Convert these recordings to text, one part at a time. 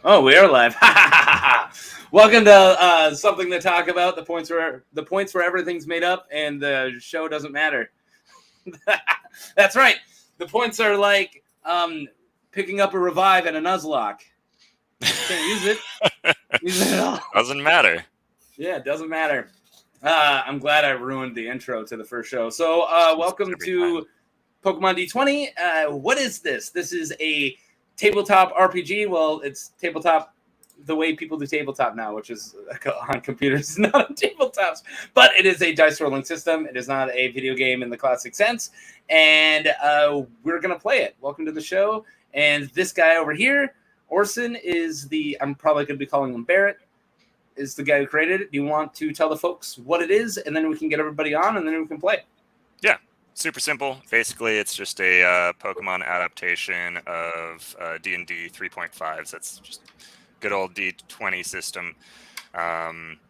Oh, we are live. Welcome to something to talk about. The points where everything's made up and the show doesn't matter. That's right. The points are like picking up a revive and a Nuzlocke. Can't use it. Use it at all. Doesn't matter. Yeah, it doesn't matter. I'm glad I ruined the intro to the first show. So welcome to Pokemon D20. What is this? This is a tabletop RPG. Well, it's tabletop the way people do tabletop now, which is on computers, not on tabletops. But it is a dice rolling system. It is not a video game in the classic sense. And we're going to play it. Welcome to the show. And this guy over here, Orson, is I'm probably going to be calling him Barrett, is the guy who created it. Do you want to tell the folks what it is? And then we can get everybody on and then we can play. Yeah. Super simple. Basically, it's just a Pokemon adaptation of D&D 3.5. So it's just good old D20 system.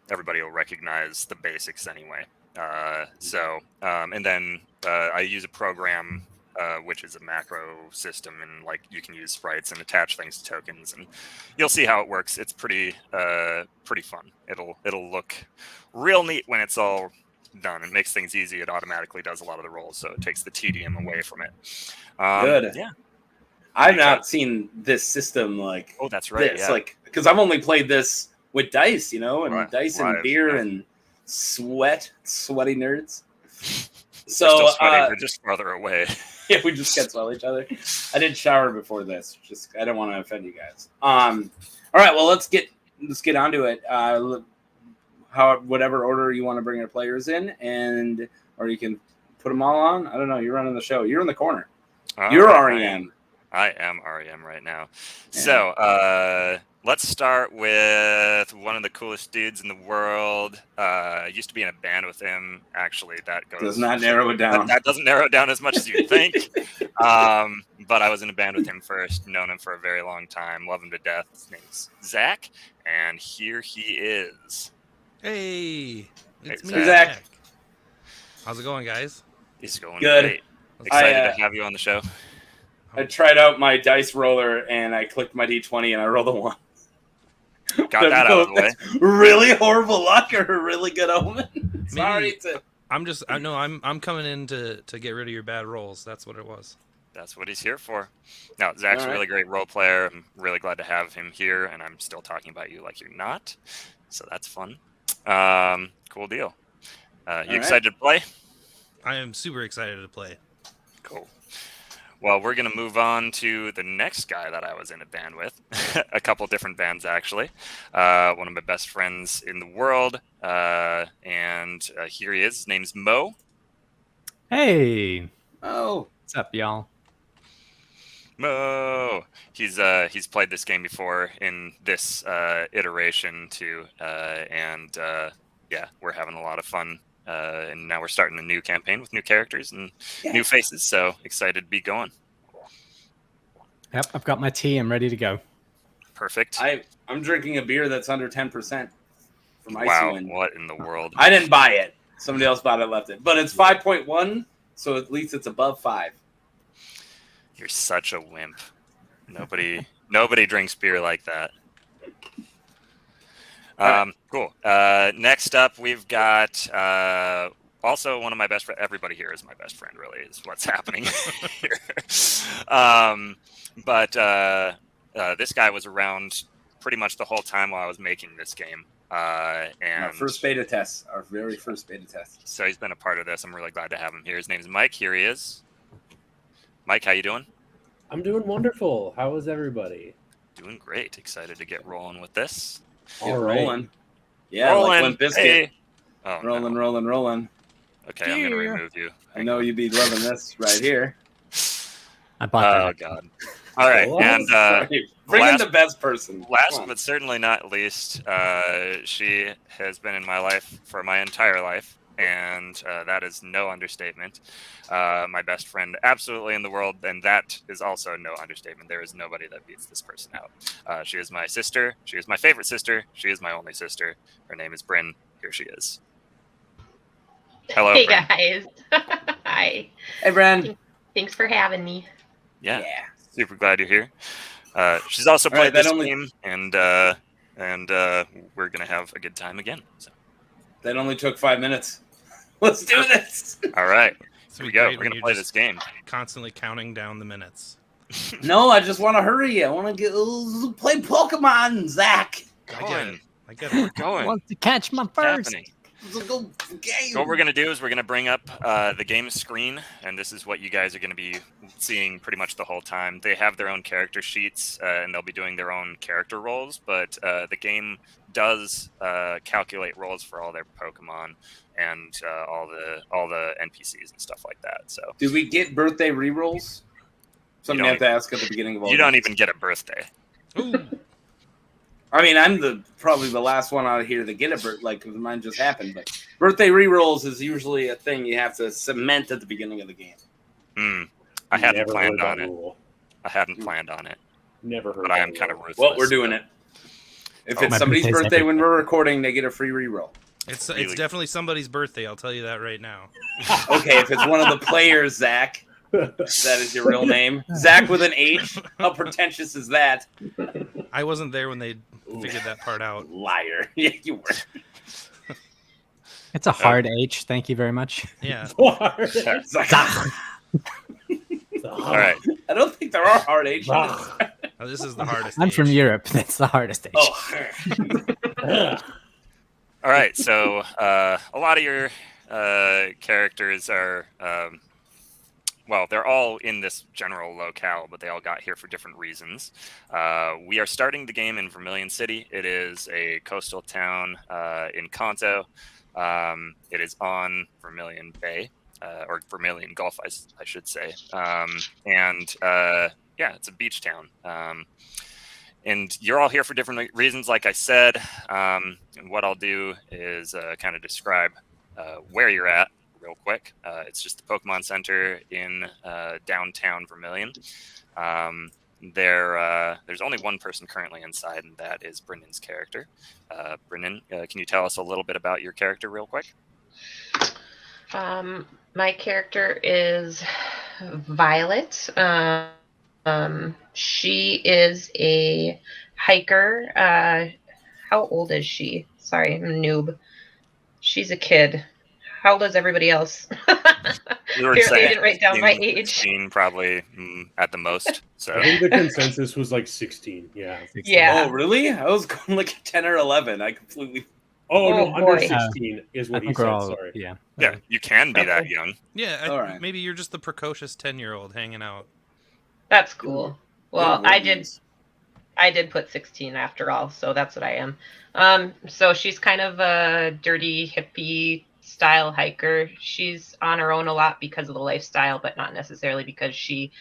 Everybody will recognize the basics anyway. And then I use a program which is a macro system, and like you can use sprites and attach things to tokens, and you'll see how it works. It's pretty fun. It'll look real neat when it's all done. It makes things easy. It automatically does a lot of the rolls, so it takes the tedium away from it. Good. Yeah. I've not seen this system like. Oh, that's right. This, like, because I've only played this with dice, and right, dice and beer and sweaty nerds. So we're still sweating. We're just farther away. Yeah, we just can't smell each other. I did shower before this. I don't want to offend you guys. All right. Well, let's get onto it. Whatever order you want to bring your players in, or you can put them all on. I don't know. You're running the show. You're in the corner. You're REM. I am REM right now. Yeah. So let's start with one of the coolest dudes in the world. I used to be in a band with him. Actually, that does not narrow it down. That doesn't narrow it down as much as you think. But I was in a band with him first. Known him for a very long time. Love him to death. His name's Zach, and here he is. Hey, it's me, Zach. How's it going, guys? It's going good. Great. Excited to have you on the show. I tried out my dice roller and I clicked my D20 and I rolled a 1. Got that out of the way. Really horrible luck or a really good omen? Sorry. I'm coming in to get rid of your bad rolls. That's what it was. That's what he's here for. No, Zach's a really great role player. I'm really glad to have him here, and I'm still talking about you like you're not. So that's fun. Cool deal. You excited to play? I am super excited to play. Cool. Well, we're going to move on to the next guy that I was in a band with. A couple different bands, actually. One of my best friends in the world. And here he is. His name's Mo. Hey. Oh. What's up, y'all? Mo. He's played this game before in this iteration, too. We're having a lot of fun. And now we're starting a new campaign with new characters and new faces. So excited to be going. Yep, I've got my tea. I'm ready to go. Perfect. I'm drinking a beer that's under 10% from Icy Wow, Wind. what in the world? I didn't buy it. Somebody else bought it and left it. But it's 5.1, so at least it's above 5. You're such a wimp. Nobody drinks beer like that. Cool. Next up, we've got also one of my best friends. Everybody here is my best friend, really, is what's happening here. But this guy was around pretty much the whole time while I was making this game. And our first beta test. Our very first beta test. So he's been a part of this. I'm really glad to have him here. His name is Mike. Here he is. Mike, how you doing? I'm doing wonderful. How is everybody? Doing great. Excited to get rolling with this. All right. Rolling. Yeah, rolling. Like Limp Bizkit. Hey. Oh, rolling. Okay, I'm going to remove you. I know you'd be loving this right here. I bought that. Oh, God. All right. And bring in the best person. Last but certainly not least, she has been in my life for my entire life. And that is no understatement. My best friend absolutely in the world, and that is also no understatement. There is nobody that beats this person out. She is my sister. She is my favorite sister. She is my only sister. Her name is Bryn. Here she is. Hello, Hey, Bryn. guys. Hi. Hey, Bryn. Thanks for having me. Yeah. Super glad you're here. She's also All right, played that this only- game, and we're gonna have a good time again. So. That only took 5 minutes. Let's do this. All right, It's here we be go. great We're when gonna you're play just this game. constantly counting down the minutes. No, I just want to hurry. I want to play Pokemon, Zach. I get it. Going. I get it. Going. Want to catch my What's first. happening? Let's go game. So what we're going to do is we're going to bring up the game screen, and this is what you guys are going to be seeing pretty much the whole time. They have their own character sheets, and they'll be doing their own character roles, but the game does calculate roles for all their Pokemon and all the NPCs and stuff like that. So Do we get birthday rerolls? Something you have to ask at the beginning of all. you don't even get a birthday. Ooh. I mean, I'm probably the last one out here to get a because mine just happened. But birthday rerolls is usually a thing you have to cement at the beginning of the game. I hadn't Never planned heard on that it. rule. I hadn't planned on it, Never heard. but I that am kind of rule. ruthless. Well, we're doing it. If it's My somebody's birthday's birthday every when we're recording, they get a free reroll. It's Really? definitely somebody's birthday. I'll tell you that right now. Okay, if it's one of the players, Zach, that is your real name. Zach with an H. How pretentious is that? I wasn't there when they figured that part out. Liar. Yeah, you were. It's a hard H. Thank you very much. Yeah. It's like, All right. I don't think there are hard H's. Oh, this is the hardest. I'm from age. Europe. That's the hardest H. Oh. All right, so a lot of your characters are, well, they're all in this general locale, but they all got here for different reasons. We are starting the game in Vermilion City. It is a coastal town in Kanto. It is on Vermilion Bay, or Vermilion Gulf, I should say. And yeah, it's a beach town. And you're all here for different reasons, like I said. And what I'll do is kind of describe where you're at real quick. It's just the Pokemon Center in downtown Vermilion. There's only one person currently inside, and that is Bryn's character. Bryn, can you tell us a little bit about your character real quick? My character is Violet. She is a hiker. How old is she? Sorry, I'm a noob. She's a kid. How old is everybody else? You were Apparently I saying didn't write down my 16, age. 16 probably at the most. So I think the consensus was like 16. Yeah. Yeah. Oh, really? I was going like 10 or 11. I completely. Oh, no, Oh, under boy. 16 is I what he think said. we're all, Sorry. yeah. yeah, you can be that Okay. young. Yeah. All right. Maybe you're just the precocious 10-year-old hanging out. That's cool. Well, Good I did words. put 16 after all, so that's what I am. So she's kind of a dirty hippie style hiker. She's on her own a lot because of the lifestyle, but not necessarily because she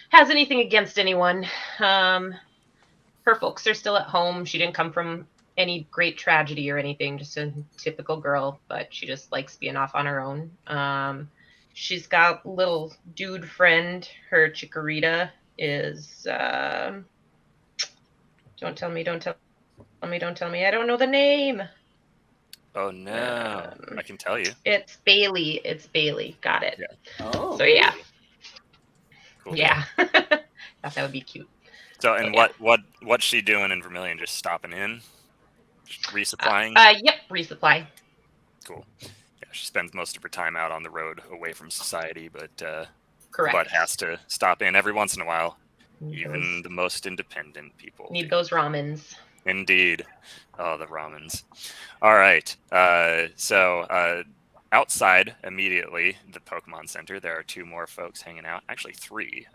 has anything against anyone. Her folks are still at home. She didn't come from any great tragedy or anything, just a typical girl, but she just likes being off on her own. She's got a little dude friend. Her Chikorita is don't tell me. I don't know the name. Oh no, I can tell you. It's Bailey. Got it. Yeah. Oh. So yeah. Cool. Yeah. Thought that would be cute. So and Yeah. what's she doing in Vermilion? Just stopping in, just resupplying. Yep, resupply. Cool. Yeah, she spends most of her time out on the road, away from society, but Correct. has to stop in every once in a while. Need Even those- the most independent people need do. those ramens. Indeed. Oh, the ramens. All right. So outside immediately the Pokemon Center, there are two more folks hanging out. Actually, three.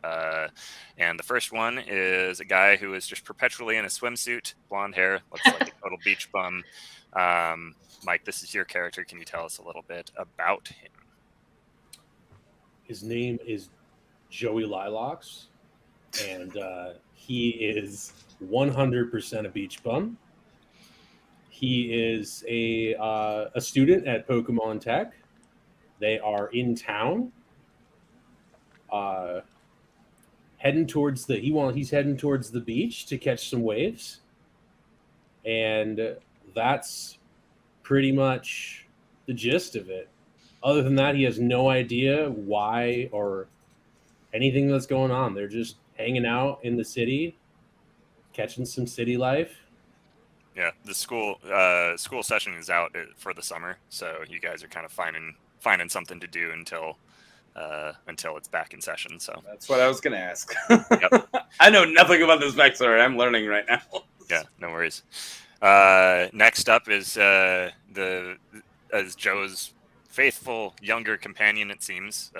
And the first one is a guy who is just perpetually in a swimsuit, blonde hair, looks like a total beach bum. Mike, this is your character. Can you tell us a little bit about him? His name is Joey Lilacs, and he is 100% a beach bum. He is a student at Pokemon Tech. They are in town, heading towards he's heading towards the beach to catch some waves, and that's pretty much the gist of it. Other than that, he has no idea why or anything that's going on. They're just hanging out in the city, catching some city life. Yeah, the school session is out for the summer, so you guys are kind of finding something to do until it's back in session. So That's what I was gonna ask. Yep. I know nothing about this backstory. I'm learning right now. yeah, no worries. Next up is as Joe's faithful younger companion. It seems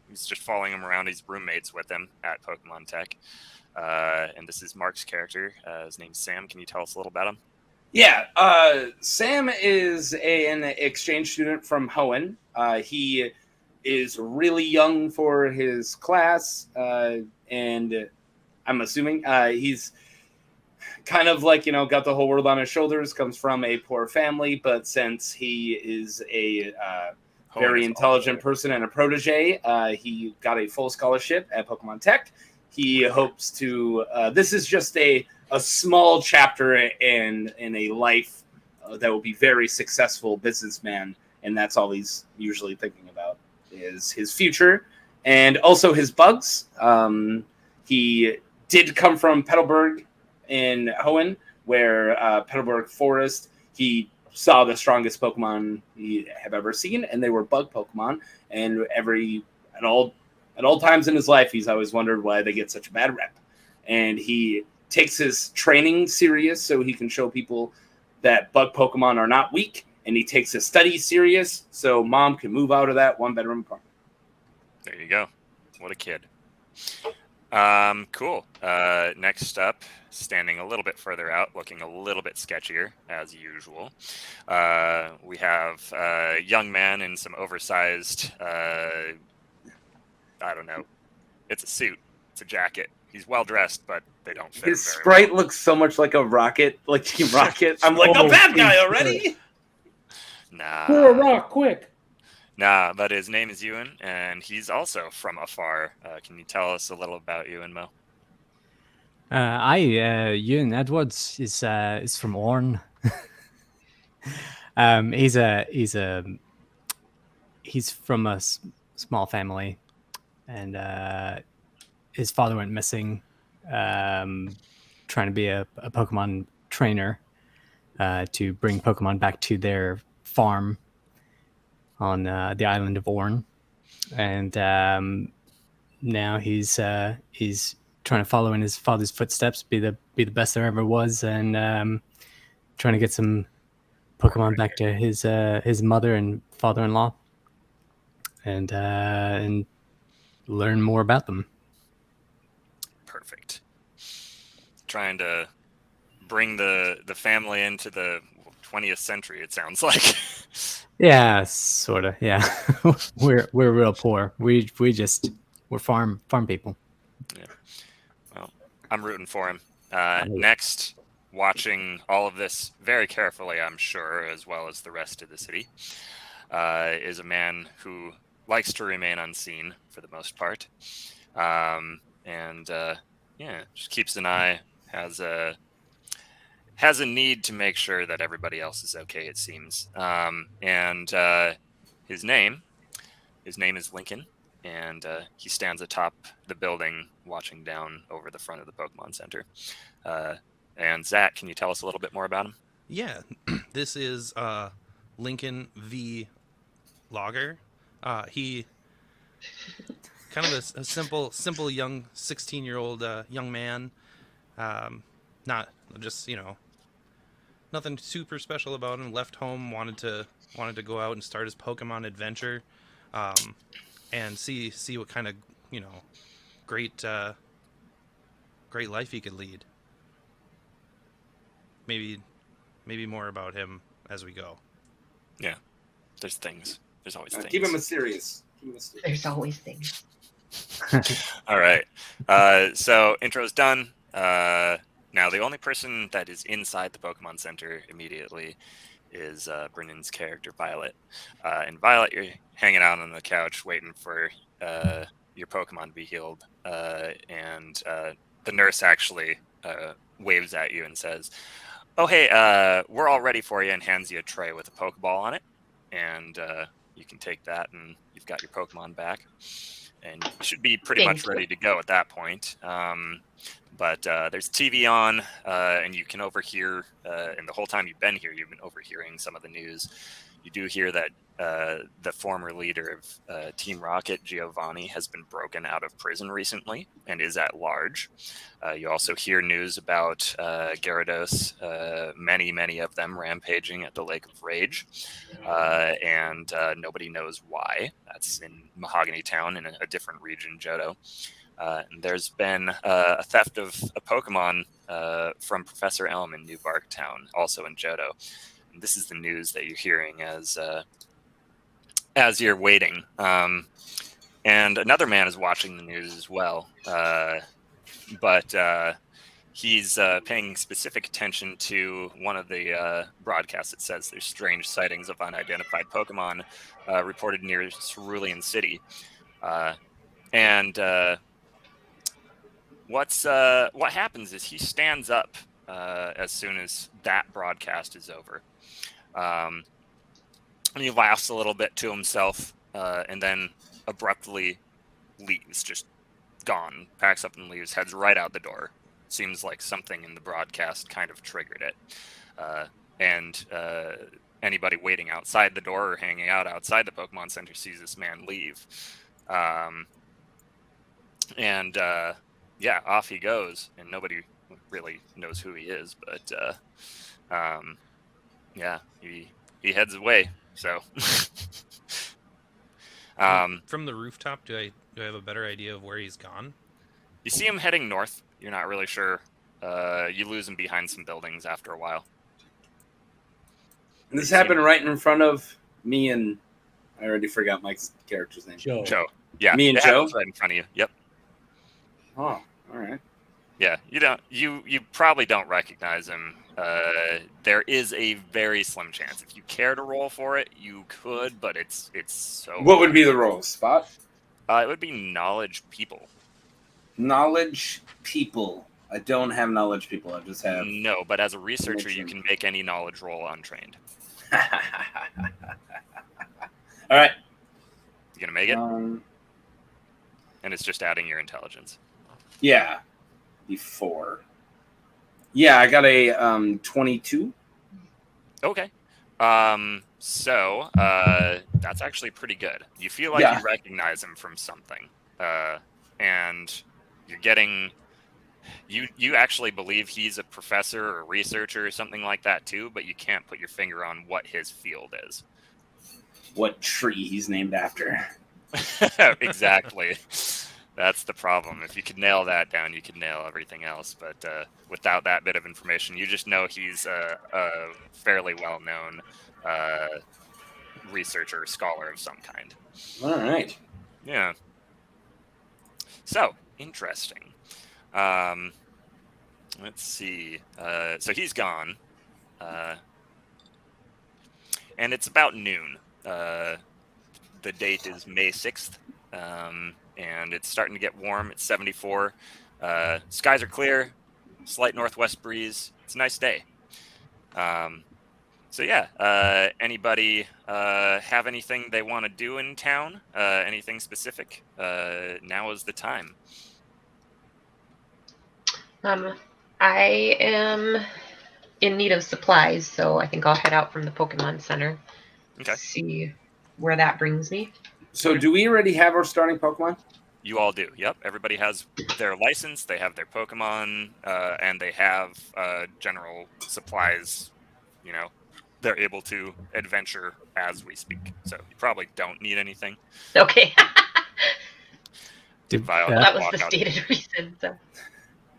he's just following him around. He's roommates with him at Pokemon Tech. And this is Mark's character. His name's Sam. Can you tell us a little about him? Yeah, Sam is an exchange student from Hoenn. He is really young for his class, and I'm assuming he's kind of like, got the whole world on his shoulders, comes from a poor family, but since he is a very intelligent person and a protege, he got a full scholarship at Pokemon Tech. He hopes to, this is just a small chapter in a life that will be very successful businessman, and that's all he's usually thinking about is his future and also his bugs. He did come from Petalburg in Hoenn, where Petalburg Forest, he saw the strongest Pokemon he have ever seen, and they were bug Pokemon. And at all times in his life, he's always wondered why they get such a bad rep. And he takes his training serious so he can show people that bug Pokemon are not weak, and he takes his studies serious so mom can move out of that one-bedroom apartment. There you go. What a kid. Cool. Next up, standing a little bit further out, looking a little bit sketchier, as usual, we have a young man in some oversized, I don't know, it's a suit, it's a jacket. He's well-dressed, but they don't fit His him very sprite well. looks so much like a Rocket, like Team Rocket. I'm like, a bad guy already? Pour a rock, quick! Nah, but his name is Ewan, and he's also from afar. Can you tell us a little about Ewan, Mo? Ewan Edwards is from Orne. He's from a small family, and his father went missing, trying to be a Pokemon trainer to bring Pokemon back to their farm on the island of Orne, and now he's trying to follow in his father's footsteps, be the best there ever was, and trying to get some Pokemon back to his mother and father-in-law, and learn more about them. Perfect. Trying to bring the family into the 20th century, it sounds like. Yeah, sort of. Yeah, we're real poor. We're farm people. Yeah. Well, I'm rooting for him. Next, watching all of this very carefully, I'm sure, as well as the rest of the city, is a man who likes to remain unseen for the most part, and just keeps an eye. Has a need to make sure that everybody else is okay, it seems. And his name is Lincoln, and he stands atop the building watching down over the front of the Pokemon Center. And Zach, can you tell us a little bit more about him? Yeah, this is Lincoln V. Logger. He kind of a simple young 16-year-old young man. Not just, nothing super special about him. Left home, wanted to go out and start his Pokemon adventure, and see what kind of great life he could lead. Maybe more about him as we go. Yeah, there's things. There's always things. Keep it mysterious. There's always things. All right. So intro's done. Now the only person that is inside the Pokemon Center immediately is Bryn's character, Violet. And Violet, you're hanging out on the couch waiting for your Pokemon to be healed. And the nurse actually waves at you and says, "Oh, hey, we're all ready for you," and hands you a tray with a Pokeball on it. And you can take that and you've got your Pokemon back. and you should be pretty much ready to go at that point. But there's TV on, and you can overhear, and the whole time you've been here, you've been overhearing some of the news. You do hear that the former leader of Team Rocket, Giovanni, has been broken out of prison recently and is at large. You also hear news about Gyarados, many of them rampaging at the Lake of Rage, and nobody knows why. That's in Mahogany Town in a different region, Johto. And there's been a theft of a Pokemon from Professor Elm in New Bark Town, also in Johto. And this is the news that you're hearing as you're waiting. And another man is watching the news as well, but he's paying specific attention to one of the broadcasts that says there's strange sightings of unidentified Pokemon reported near Cerulean City. What happens is he stands up as soon as that broadcast is over. And he laughs a little bit to himself, and then abruptly leaves, just gone, packs up and leaves, heads right out the door. Seems like something in the broadcast kind of triggered it. And anybody waiting outside the door or hanging out outside the Pokemon Center sees this man leave. Yeah, off he goes, and nobody really knows who he is, but yeah, he heads away. So from the rooftop, do I have a better idea of where he's gone? You see him heading north. You're not really sure. You lose him behind some buildings after a while. And this happened right in front of me, and I already forgot Mike's character's name. Joe. Yeah, me and Joe right in front of you. Yep. Oh, all right. Yeah, you probably don't recognize him. There is a very slim chance. If you care to roll for it, you could, but it's so. What would be the roll? Spot? It would be knowledge people. Knowledge people. I don't have knowledge people. I just have. No, but as a researcher, you can make any knowledge roll untrained. All right. You gonna make it? And it's just adding your intelligence. Yeah. Before. Yeah, I got a 22. Okay. So that's actually pretty good. You feel like you recognize him from something. And you're getting you actually believe he's a professor or a researcher or something like that too, but you can't put your finger on what his field is. What tree he's named after. Exactly. That's the problem. If you could nail that down, you could nail everything else. But without that bit of information, you just know he's a fairly well-known researcher, scholar of some kind. All right. Yeah. So, interesting. Let's see. So he's gone. And it's about noon. The date is May 6th. And it's starting to get warm. It's 74. Skies are clear. Slight northwest breeze. It's a nice day. So yeah, anybody have anything they want to do in town? Anything specific? Now is the time. I am in need of supplies, so I think I'll head out from the Pokemon Center. Okay. See where that brings me. So do we already have our starting Pokemon? You all do. Yep. Everybody has their license. They have their Pokemon, and they have general supplies. You know, they're able to adventure as we speak. So you probably don't need anything. Okay. Violet, that was the stated reason. So.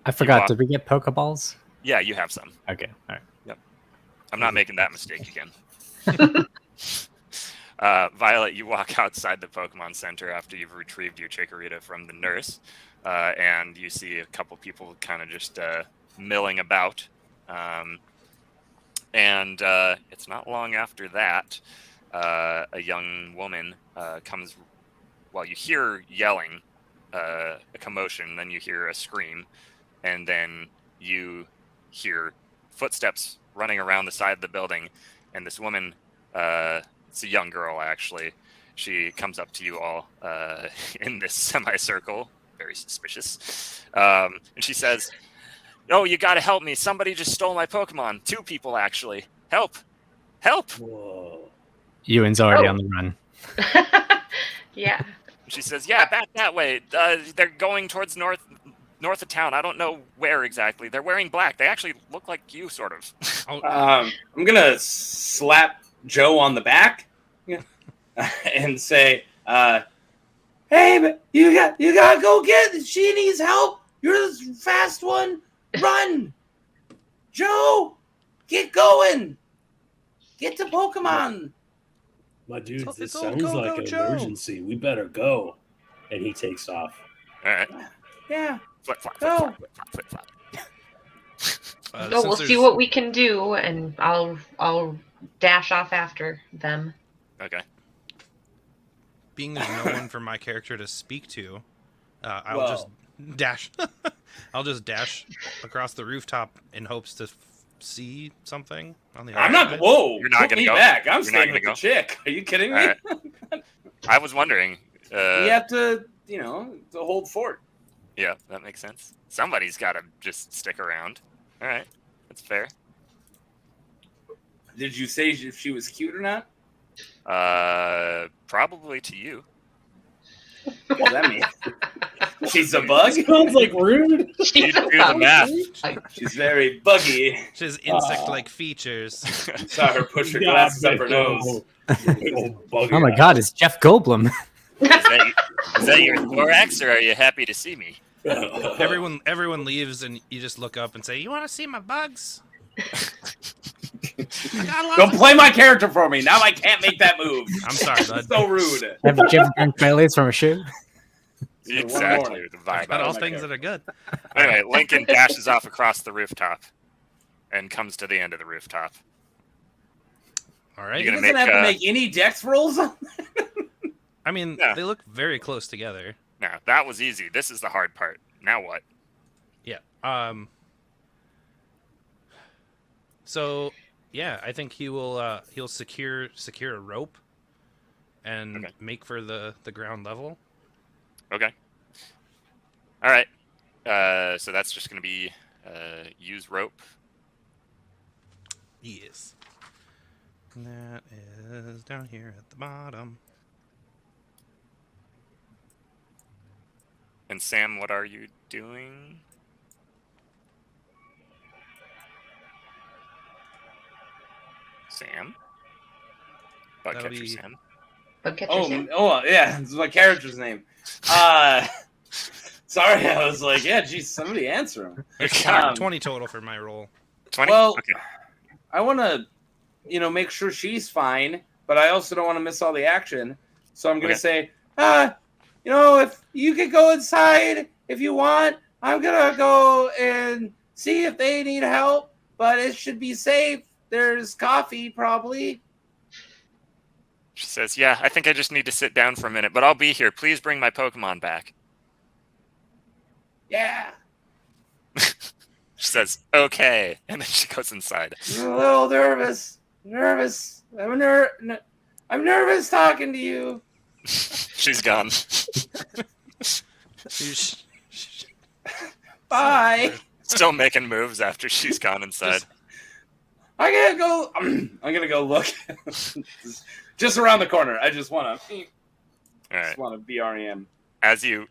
I forgot. Did we get Pokeballs? Yeah, you have some. Okay. All right. Yep. I'm not making that mistake again. Violet, you walk outside the Pokemon Center after you've retrieved your Chikorita from the nurse, and you see a couple people kind of just milling about. And it's not long after that, a young woman comes. Well, you hear yelling, a commotion, then you hear a scream, and then you hear footsteps running around the side of the building, and this woman, it's a young girl actually, She comes up to you all in this semicircle, very suspicious, and she says, "Oh, you got to help me! Somebody just stole my Pokemon. 2 people actually. Help! Help!" Whoa. Ewan's already on the run. Yeah. She says, "Yeah, back that way. They're going towards north of town. I don't know where exactly. They're wearing black. They actually look like you, sort of." I'm gonna slap Joe on the back and say, "Hey, but you gotta go get. She needs help. You're the fast one. Run, Joe. Get going. Get to Pokemon." My dudes, this It's old sounds like Go-Go an Joe. emergency. We better go. And he takes off. All right. Yeah. Flip flop. Go. Flip flop. Flip flop. So we'll see what we can do, and I'll dash off after them. Okay. Being there's no one for my character to speak to, I'll Well. just dash. I'll just dash across the rooftop in hopes to see something on the other I'm not. side. Whoa! You're not put gonna me go? back. I'm You're not staying gonna with go? the chick. Are you kidding me? All right. I was wondering. You have to, to hold fort. Yeah, that makes sense. Somebody's got to just stick around. All right, that's fair. Did you say if she was cute or not? Probably to you. What does that mean? She's a bug. Sounds like rude. You do the math. She's very buggy. She has insect-like features. Saw her push her God, glasses up her big nose. old bugger. Oh my God, it's Jeff Goldblum. Is that your thorax, or are you happy to see me? Everyone leaves, and you just look up and say, "You want to see my bugs?" I got lots Don't of- play my character for me. Now I can't make that move. I'm sorry, bud. So rude. Have you ever drank Baileys from a shoe? Exactly the vibe. Got all my things that are good. Anyway, Lincoln dashes off across the rooftop and comes to the end of the rooftop. All right. He You're doesn't gonna have to make, make any dex rolls. I mean, Yeah. they look very close together. Now, that was easy. This is the hard part. Now what? Yeah. So, yeah, I think he'll secure a rope and Okay. make for the ground level. Okay. All right. So that's just going to be use rope. Yes. And that is down here at the bottom. And Sam, what are you doing? Sam? That'll Bugcatcher be- Sam? But get your Sam. Yeah, it's my character's name. Sorry, I was like, yeah, geez, somebody answer him. It's Um, 20 total for my roll. 20? Well, Okay. I want to, make sure she's fine, but I also don't want to miss all the action. So I'm going to say, if you could go inside if you want, I'm going to go and see if they need help, but it should be safe. There's coffee, probably. She says, yeah, I think I just need to sit down for a minute, but I'll be here. Please bring my Pokemon back. Yeah. She says, okay. And then she goes inside. I'm a little nervous. I'm nervous talking to you. She's gone. Bye. Still making moves after she's gone inside. I'm gonna go look. Just around the corner. I just wanna All right. BREM. As you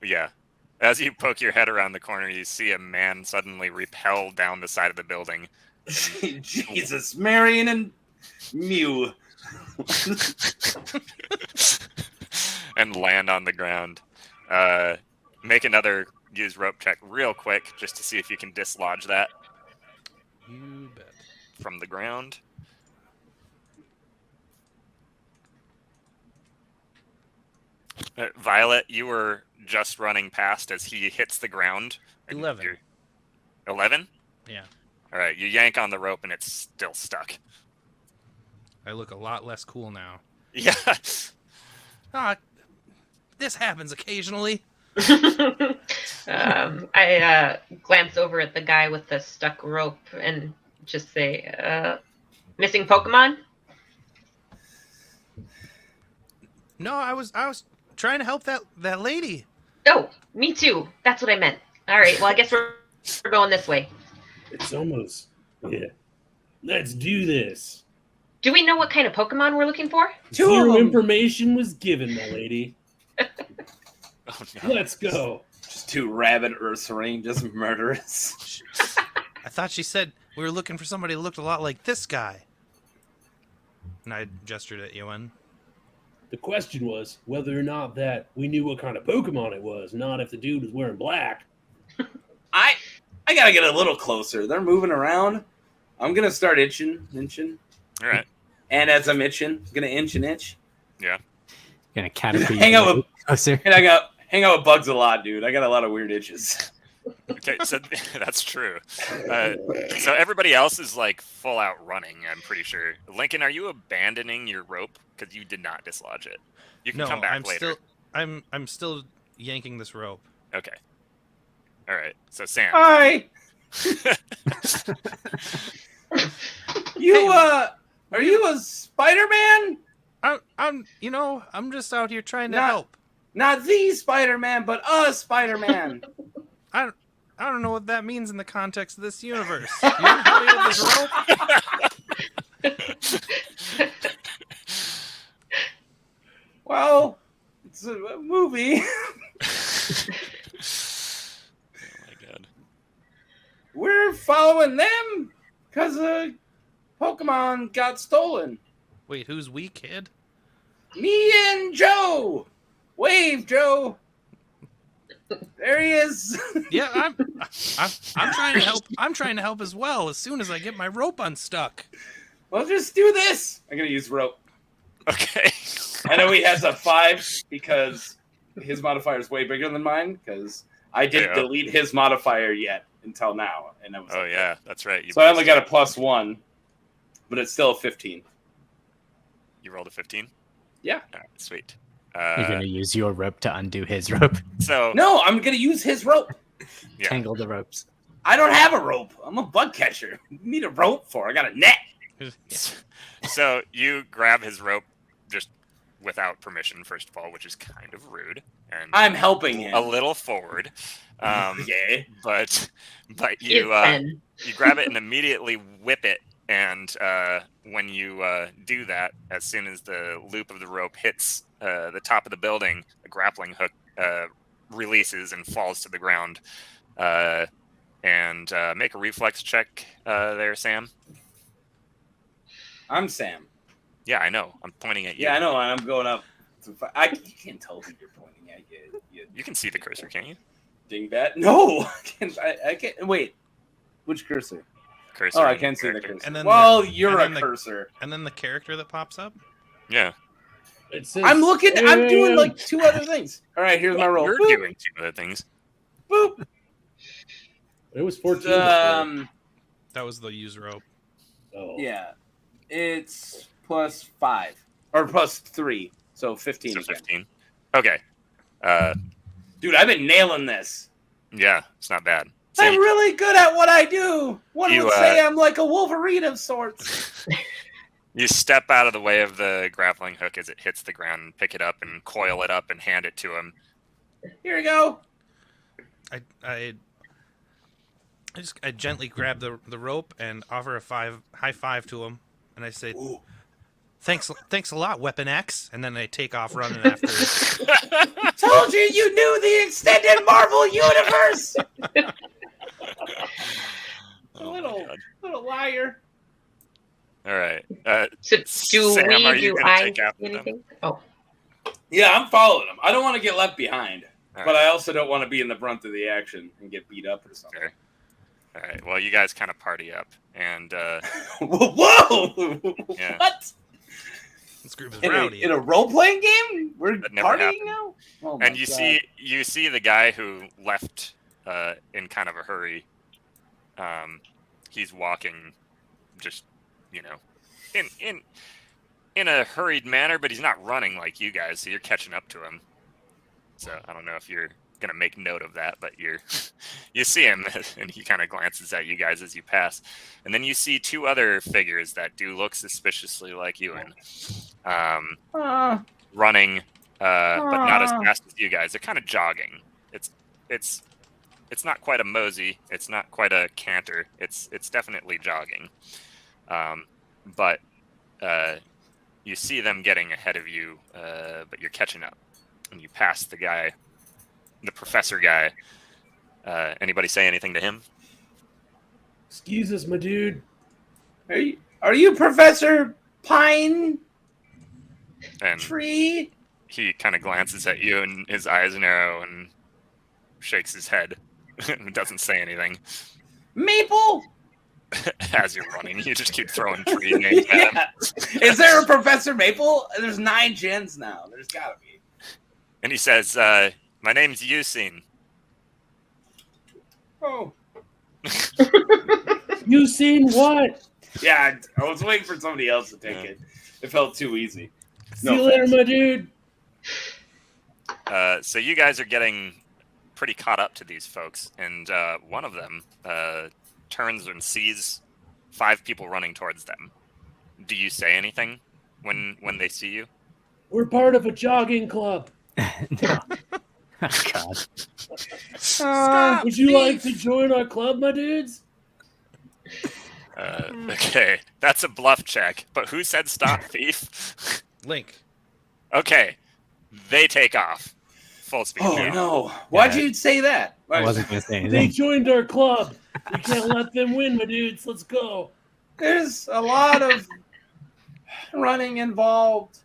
poke your head around the corner, you see a man suddenly repel down the side of the building. Jesus, Marion and Mew. And land on the ground. Make another use rope check real quick just to see if you can dislodge that You bet. from the ground. Violet, you were just running past as he hits the ground. and 11. you're- 11? Yeah. All right, you yank on the rope and it's still stuck. I look a lot less cool now. Yeah. This happens occasionally. I glance over at the guy with the stuck rope and just say, missing Pokemon? No, I was trying to help that lady. Oh, me too. That's what I meant. All right. Well, I guess we're going this way. It's almost. Yeah. Let's do this. Do we know what kind of Pokemon we're looking for? Two of Zero them. information was given, my lady. Oh, no. Let's go. Just two rabid Ursaring, just murderous. I thought she said we were looking for somebody who looked a lot like this guy. And I gestured at Ewan. The question was whether or not that we knew what kind of Pokemon it was, not if the dude was wearing black. I gotta get a little closer. They're moving around. I'm gonna start inching. All right. And as I'm itching, I'm gonna inch and itch. Gonna caterpie. Hang out with closer. and hang out with bugs a lot, dude. I got a lot of weird itches. Okay, so that's true. So everybody else is like full out running, I'm pretty sure. Lincoln, are you abandoning your rope? Because you did not dislodge it. You can No, come back I'm later. I'm still yanking this rope. Okay. All right. So Sam. Hi. Are you a Spider-Man? I'm just out here trying to help. Not the Spider-Man, but a Spider-Man. I don't know what that means in the context of this universe. You want to help me with this rope? Well, it's a movie. Oh my god. We're following them because Pokemon got stolen. Wait, who's we, kid? Me and Joe. Wave, Joe. There he is. Yeah, I'm trying to help. I'm trying to help as well. As soon as I get my rope unstuck. Well, just do this. I'm gonna use rope. Okay. I know he has a 5 because his modifier is way bigger than mine. Because I didn't delete his modifier yet until now, and I was. Oh yeah, that's right. So I only got a +1, but it's still a 15. You rolled a 15? Yeah. All right, sweet. You're gonna use your rope to undo his rope. So No, I'm gonna use his rope. yeah. Tangle the ropes. I don't have a rope. I'm a bug catcher. What do you need a rope for? I got a net. So you grab his rope just without permission, first of all, which is kind of rude, and I'm helping him. a little forward. Yeah. But It's you 10. you grab it and immediately whip it, and when you do that, as soon as the loop of the rope hits the top of the building, the grappling hook releases and falls to the ground. And make a reflex check there, Sam. I'm Sam. Yeah, I know. I'm pointing at you. Yeah, I know. I'm going up. You can't tell who you're pointing at. You can see the cursor, can't you? Dingbat. No, I can't. Wait, which cursor? Cursor. Oh, I and can see the character. cursor. And then well, the- you're a and then the- cursor. And then the character that pops up. Yeah. It says, I'm looking. I'm doing like 2 other things. All right, here's my roll. You're Boop, doing 2 other things. boop. It was 14. before. That was the use rope. Oh. Yeah, it's +5 or +3, so 15. So again. 15. Okay. Dude, I've been nailing this. Yeah, it's not bad. So I'm you, really good at what I do. One You, would say I'm like a Wolverine of sorts. you step out of the way of the grappling hook as it hits the ground, and pick it up and coil it up and hand it to him. Here you go. I gently grab the rope and offer a high five to him, and I say, Ooh. thanks a lot, Weapon X. And then I take off running after. Told you knew the extended Marvel universe. Oh, little my God. little liar. All right. So do Sam, are we you do gonna I take see after them? anything? Oh, Yeah, I'm following him. I don't want to get left behind, All but right. I also don't want to be in the brunt of the action and get beat up or something. Fair. All right. Well, you guys kind of party up, and Whoa! Yeah. What? This group is In rowdy. a role playing game? We're That never partying happened. now? Oh my and you God. see the guy who left in kind of a hurry. He's walking, just in a hurried manner, but he's not running like you guys. So you're catching up to him. So I don't know if you're gonna make note of that, but you see him, and he kind of glances at you guys as you pass, and then you see 2 other figures that do look suspiciously like Ewan. running, but not as fast as you guys. They're kind of jogging. It's not quite a mosey. It's not quite a canter. It's definitely jogging. But you see them getting ahead of you, but you're catching up, and you pass the guy, the professor guy. Anybody say anything to him? Excuse us, my dude. Are you Professor Pine And Tree? he kind of glances at you, and his eyes narrow, and shakes his head, and doesn't say anything. Maple? As you're running, you just keep throwing tree names at him. Yeah. Is there a Professor Maple? There's 9 gens now. There's gotta be. And he says, "My name's Yusin." Oh. You seen what? Yeah, I was waiting for somebody else to take it. It felt too easy. See you later, my dude. So you guys are getting pretty caught up to these folks, and one of them turns and sees 5 people running towards them. Do you say anything when they see you? We're part of a jogging club. No. God. Stop, Would you thief! like to join our club, my dudes? Okay, that's a bluff check. But who said stop, thief? Link. Okay, they take off. Full speed. Oh Yeah. no! Why'd Yeah. you say that? I wasn't going to say They anything. joined our club. We can't let them win, my dudes. Let's go. There's a lot of running involved.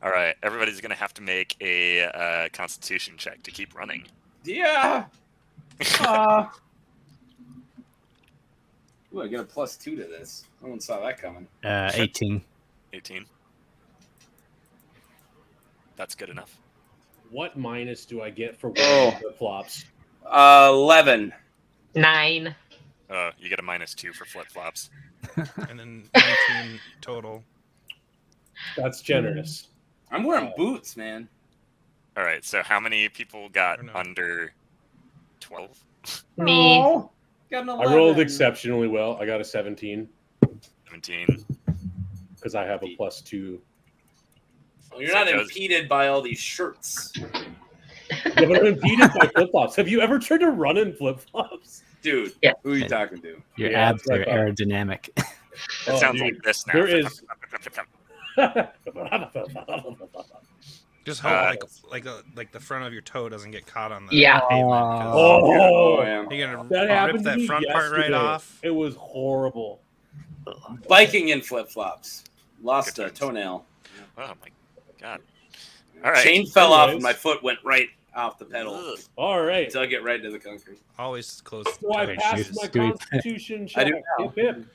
All right, everybody's gonna have to make a Constitution check to keep running. Yeah. Ooh, I get a +2 to this. No one saw that coming. 18. 18. That's good enough. What minus do I get for Oh. winning flip flops? 11. 9. You get a -2 for flip flops. And then 19 total. That's generous. I'm wearing boots, man. All right, so how many people got Or no. under 12? Me. Oh, got an 11. I rolled exceptionally well. I got a 17 17. because I have a +2. Well, you're So not it goes- impeded by all these shirts. Yeah, but I'm impeded by flip flops. Have you ever tried to run in flip flops? Dude, Yeah. who are you talking to? Your Yeah, abs that's are what I thought. aerodynamic. It sounds like this now. There is. Just hope like the front of your toe doesn't get caught on the Yeah. pavement. 'cause Oh, yeah. you're gonna that rip happened to that me front part right yesterday. off. It was horrible. Biking in flip flops. Lost Good a times. toenail. Oh my god. All right. Chain fell off Anyways. and my foot went right off the pedal. Ugh. All right. Dug it right into the concrete. Always close. So I Okay, passed shoes. my Do we- Constitution I check. do now. Hip, hip.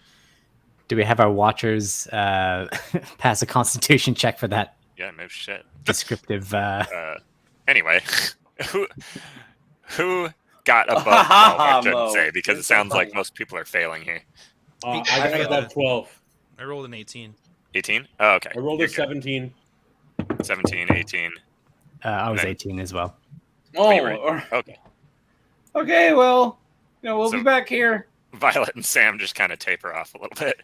Do we have our watchers pass a Constitution check for that Yeah, no shit. descriptive? Anyway, who got above 12, I should Mo. say, because it It's sounds so like funny. most people are failing here. I I got got above 12. I rolled an 18. 18? Oh, okay. I rolled You're a good. 17. 17, 18. I was Okay. 18 as well. Oh, You're right. Okay. okay. Well, we'll So- be back here. Violet and Sam just kind of taper off a little bit.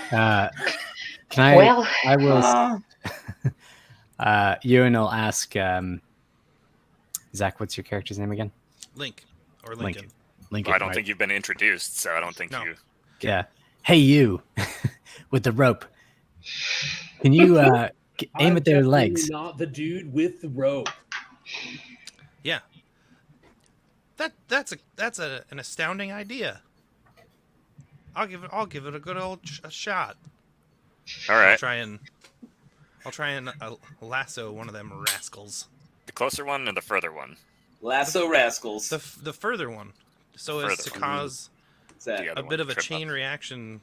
Can I? Well, I will. Ewan will ask. Zach, what's your character's name again? Link or Lincoln. Lincoln. I don't right? think you've been introduced, so I don't think No. you. Yeah. Hey, you, with the rope. Can you aim I'm at their definitely legs? Not the dude with the rope. Yeah. That's an astounding idea. I'll give it a good old shot. All I'll right. try and lasso one of them rascals. The closer one or the further one? Lasso rascals. The further one, so as Further to one. cause What's that? The other a bit one, of a trip chain up. reaction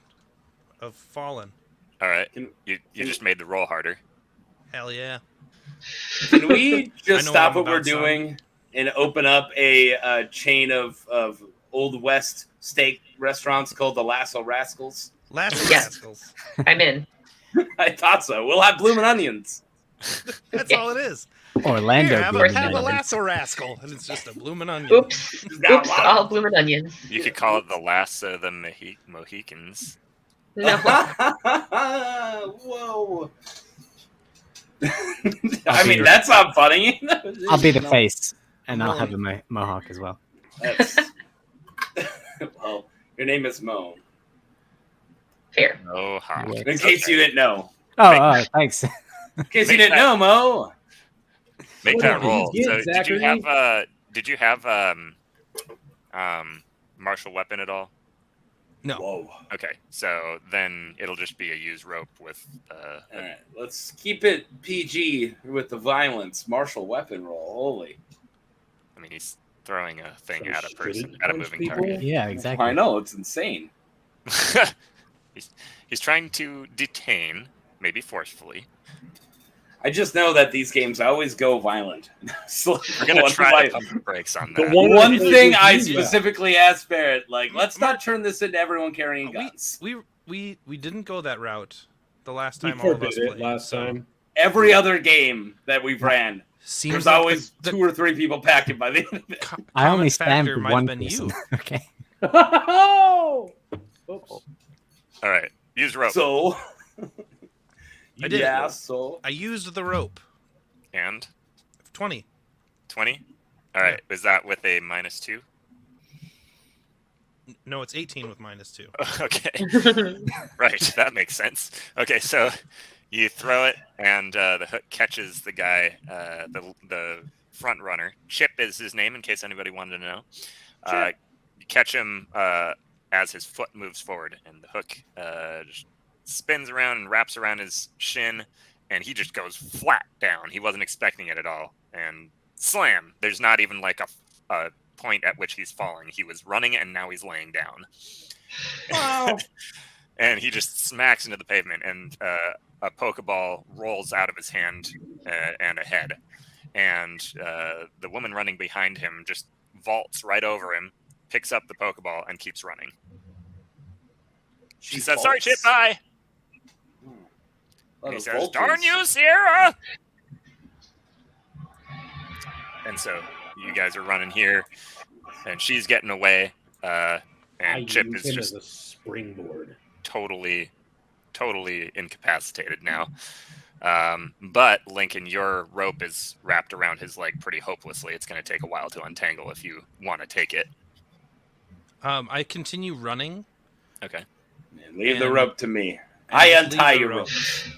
of falling. All right. Can- You just made the roll harder. Hell yeah! Can we I just know stop I'm what we're about some. doing and open up a chain of Old West steak restaurants called the Lasso Rascals? Lasso Yes. rascals. I'm in. I thought so. We'll have bloomin' onions. That's Yeah. all it is. Orlando. Here, have Blooming a Onions. lasso rascal, and it's just a bloomin' onion. Oops. Just got a Oops. lot All of- bloomin' onions. You could call it the last of the Mohicans. No. Whoa. I mean, that's not funny. I'll be the face, and I'll have a mohawk as well. That's... Well, your name is Mo. Fair. Mohawk. In case you didn't know. Oh, thanks. In case you didn't know, Mo. Make What that did you roll. get, So Zachary? did you have martial weapon at all? No. Whoa. Okay, so then it'll just be a use rope with All right, let's keep it PG with the violence. Martial weapon roll. Holy. I mean, he's throwing a thing So at a should person, he at a punch moving people? target. Yeah, exactly. I know, it's insane. He's trying to detain, maybe forcefully. I just know that these games always go violent. So, We're gonna one try to thing- pump the brakes on The that. one- One Yeah. thing I Yeah. specifically asked Barrett, like, let's not turn this into everyone carrying guns. We didn't go that route the last We time all of forbid us it played. last so time. Every other game that we've ran, seems there's like always the 2 or 3 people packing by the end of it. I only common stand factor for might have one been person. you. Okay. Oh! Oops. All right, use rope. So, I did. yeah, so I used the rope. And 20. 20. All right, is that with a -2? No, it's 18 with -2. Okay, right, that makes sense. Okay, so you throw it, and the hook catches the guy, the front runner. Chip is his name, in case anybody wanted to know. You catch him as his foot moves forward, and the hook just spins around and wraps around his shin, and he just goes flat down. He wasn't expecting it at all, and slam. There's not even like a point at which he's falling. He was running, and now he's laying down. wow. And he just smacks into the pavement, and a Pokeball rolls out of his hand and a head. And the woman running behind him just vaults right over him, picks up the Pokeball, and keeps running. She says, "Sorry, Chip, bye." And he says, "Darn you, Sierra!" And so you guys are running here, and she's getting away, I and Chip use is him just as a springboard. totally incapacitated now. But Lincoln, your rope is wrapped around his leg pretty hopelessly. It's going to take a while to untangle if you want to take it. I continue running. Okay. Leave the And- rope to me. and I leave untie the your rope. rope.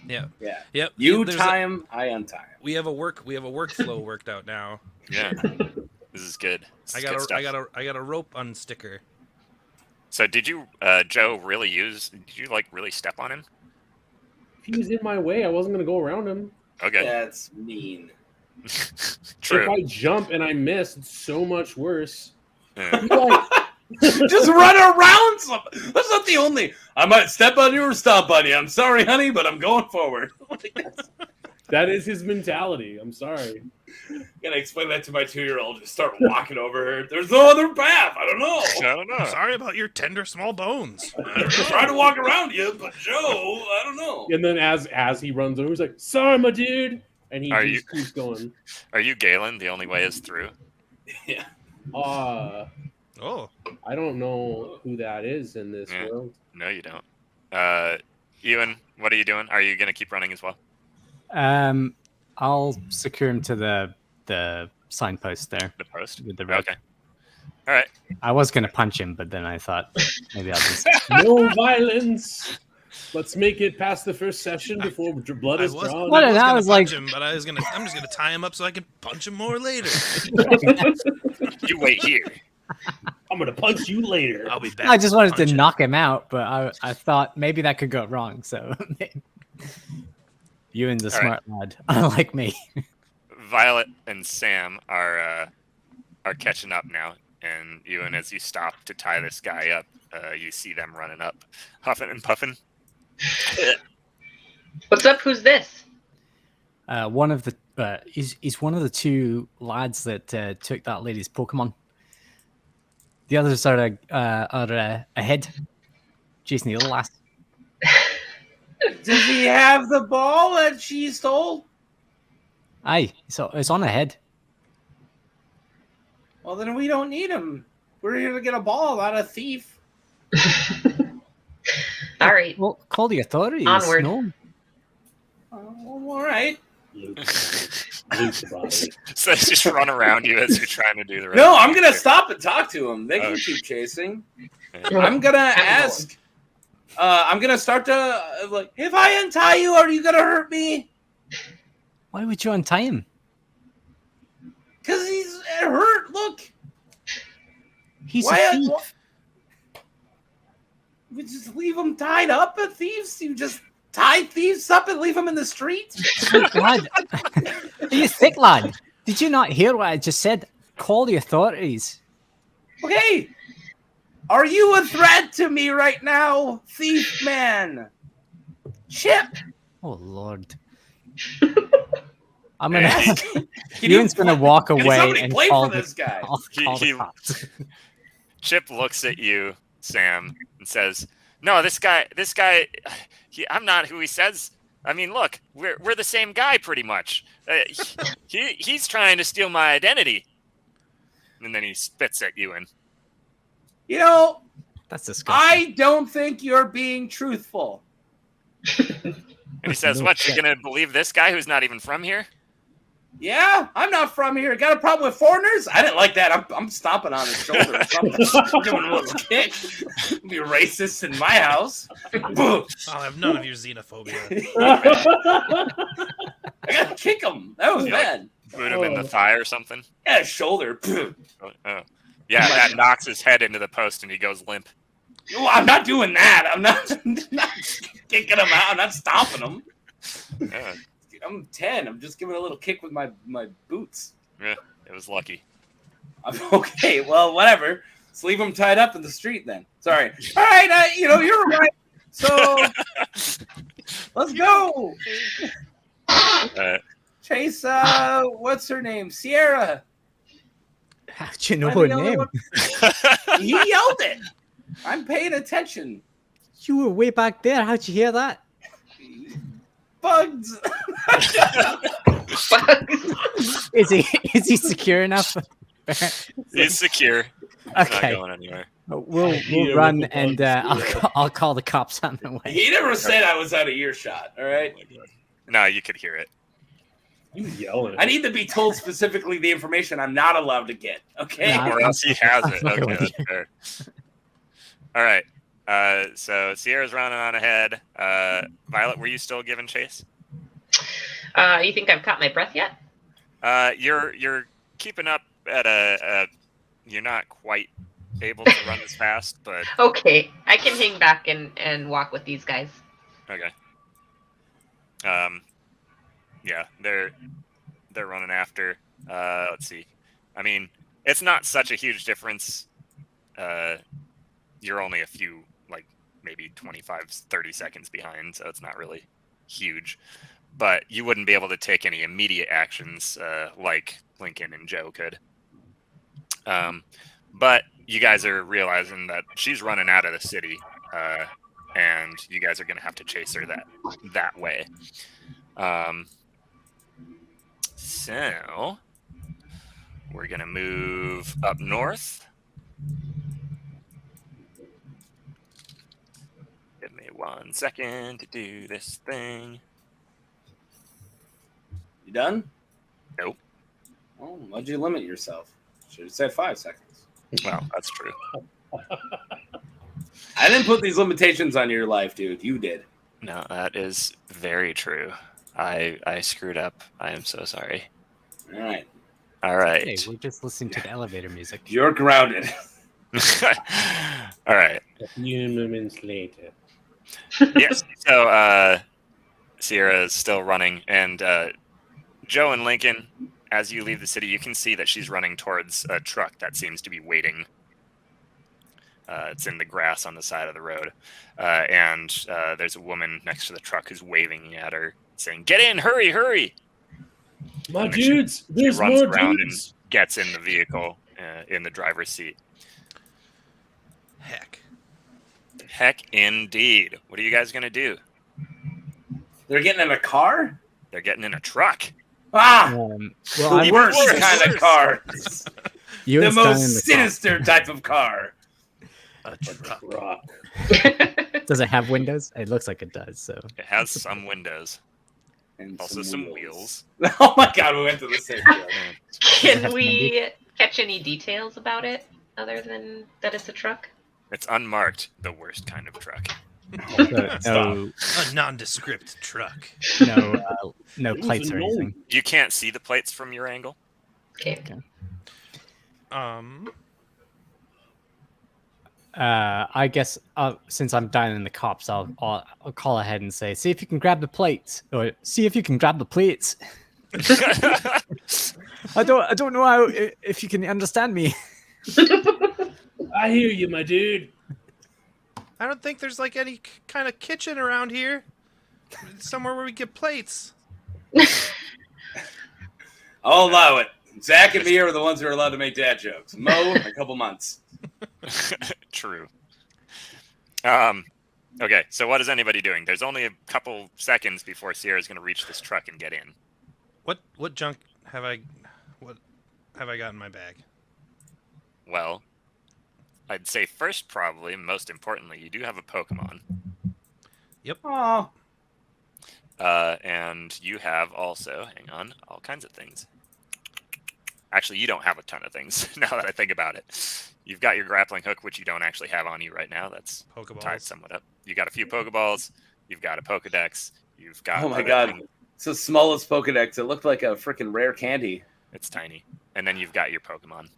Yeah. Yeah. Yep. You There's tie him, I untie him. we have a workflow worked out now. Yeah. This is good. This I is got good a stuff. I got a rope unsticker. So did you, Joe, did you like really step on him? If he was in my way, I wasn't going to go around him. Okay. That's mean. True. If I jump and I miss, it's so much worse. Yeah. He's like, Just run around some. That's not the only. I might step on you or stomp on you. I'm sorry, honey, but I'm going forward. that is his mentality. I'm sorry. Gotta explain that to my 2-year-old. Just start walking over her. There's no other path. I don't know. I don't know. Sorry about your tender small bones. I'm trying to walk around you, but Joe, I don't know. And then as he runs over, he's like, "Sorry, my dude," and he Are just keeps going. Are you Galen? The only way is through. Yeah. Oh, I don't know who that is in this Yeah. world. No, you don't. Ewan, what are you doing? Are you going to keep running as well? I'll secure him to the signpost there The post? with the rope. Okay. All right. I was gonna punch him, but then I thought maybe I'll just. No violence. Let's make it past the first session before blood I is was, drawn. What? I was I gonna was punch like- him, but I'm just gonna tie him up so I can punch him more later. You wait here. I'm gonna punch you later. I'll be back. I just wanted to punch him. knock him out, but I thought maybe that could go wrong. So Ewan's a All right. smart lad, unlike me. Violet and Sam are catching up now, and Ewan, as you stop to tie this guy up, you see them running up, huffing and puffing. What's up? Who's this? One of the he's one of the 2 lads that took that lady's Pokemon. The others are ahead, chasing the other lass. Does he have the ball that she stole? Aye, so it's on ahead. Well, then we don't need him. We're here to get a ball, not a thief. All right. Well, call the authorities. Onward. No, All right. Loot the body. So just run around you as you're trying to do the rest. No, I'm gonna stop and talk to him. They can keep chasing. Yeah. I'm gonna ask. I'm gonna start to like. If I untie you, are you gonna hurt me? Why would you untie him? Cause he's hurt. Look. He's Why? a thief. We just leave them tied up. At thieves, you just tie thieves up and leave them in the street. Oh, God. Are you thick, lad? Did you not hear what I just said? Call the authorities. Okay. Are you a threat to me right now, thief man? Chip. Oh, Lord. I'm gonna. Can Ewan's gonna walk Can away somebody and play call for this guy? Call He- the cops. Chip looks at you, Sam, and says, "No, this guy, I'm not who he says. I mean, look, we're the same guy, pretty much. He's trying to steal my identity." And then he spits at Ewan. You know, That's disgusting. I don't think you're being truthful. And he says, No "What? You're shit. gonna believe this guy who's not even from here?" Yeah, I'm not from here. Got a problem with foreigners? I didn't like that. I'm stomping on his shoulder or something. Giving him a little kick. Be racist in my house. Boom. I'll have none of your xenophobia. I gotta kick him. That was You like- bad. Boot him in the thigh or something. Yeah, shoulder. Oh. Yeah, that knocks his head into the post and he goes limp. Well, I'm not doing that. I'm not kicking him out. I'm not stomping him. Yeah, I'm 10. I'm just giving a little kick with my boots. it was lucky. I'm okay. Well, whatever. Let's leave him tied up in the street then. Sorry. All right. You're right. So let's go. Chase. What's her name? Sierra. How'd you know Let me her know name? He yelled it. I'm paying attention. You were way back there. How'd you hear that? Bugs. Is he secure enough? He's secure. He's not Okay. going anywhere. We'll Yeah, run with the and bugs. I'll call the cops on the way. He never said I was out of earshot. All right. No, you could hear it. You yelling. I need to be told specifically the information I'm not allowed to get. Okay. Nah. Or else he has it. I'm fucking Okay, with that's fair. All right. So Sierra's running on ahead. Violet, were you still giving chase? You think I've caught my breath yet? You're keeping up at a you're not quite able to run as fast, but Okay, I can hang back and walk with these guys. okay. Yeah, they're running after. Let's see. I mean, it's not such a huge difference. You're only a few, like maybe 25, 30 seconds behind, so it's not really huge. But you wouldn't be able to take any immediate actions like Lincoln and Joe could. But you guys are realizing that she's running out of the city, and you guys are going to have to chase her that way. So we're going to move up north. Give me 1 second to do this thing. You done? Nope. Oh, why'd you limit yourself? Should have said 5 seconds. Well, that's true. I didn't put these limitations on your life, dude. You did. No, that is very true. I screwed up. I am so sorry. All right. All right. Hey, we're just listening to the elevator music. You're grounded. All right. A few moments later. Yes. So Sierra is still running, and Joe and Lincoln, as you leave the city, you can see that she's running towards a truck that seems to be waiting. It's in the grass on the side of the road, and there's a woman next to the truck who's waving at her, saying, "Get in! Hurry! Hurry!" My And she- dudes, She there's runs more around dudes. and gets in the vehicle in the driver's seat. Heck. Heck, indeed. What are you guys gonna do? They're getting in a car? They're getting in a truck. Ah! Well, The I'm, worst worse. kind of car. The Ewan's down in most the car. sinister type of car. A truck. Rock. Does it have windows? It looks like it does. So It has some windows. And Also some wheels. Oh my god, we went to the same joke. Can we catch any details about it other than that it's a truck? It's unmarked, the worst kind of truck. No, A nondescript truck. no It was plates or annoying. anything. You can't see the plates from your angle. Okay. I guess since I'm down in the cops, I'll call ahead and say, see if you can grab the plates, or see if you can grab the plates. I don't know how if you can understand me. I hear you, my dude. I don't think there's like any kind of kitchen around here. Somewhere where we get plates. I'll allow it. Zach and me are the ones who are allowed to make dad jokes. Mo, a couple months. True. Okay, so what is anybody doing? There's only a couple seconds before Sierra's going to reach this truck and get in. What junk have I got in my bag? Well, I'd say first, probably, most importantly, you do have a Pokemon. Oh, And you have also, hang on, all kinds of things. Actually, you don't have a ton of things, now that I think about it. You've got your grappling hook, which you don't actually have on you right now. That's Pokeballs. tied somewhat up. You got a few Pokeballs. You've got a Pokedex. You've got... oh my other god. things. It's the smallest Pokedex. It looked like a freaking rare candy. It's tiny. And then you've got your Pokemon.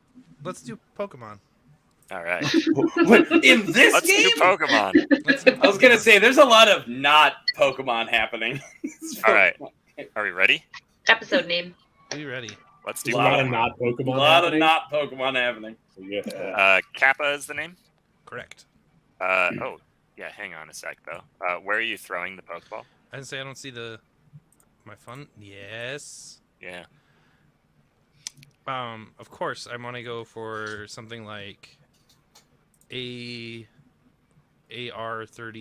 Let's do Pokemon. All right. What, in this Let's game? do Pokemon. I was going to say, there's a lot of not Pokemon happening. All right. Are we ready? Episode name. Are you ready? Let's A do lot of Pokemon. not Pokemon. A lot happening. of not Pokemon happening. Yeah. Kappa is the name? Correct. Oh, yeah, hang on a sec, though. Where are you throwing the Pokeball? I didn't say I don't see my fun. Yes. Yeah. Of course, I want to go for something like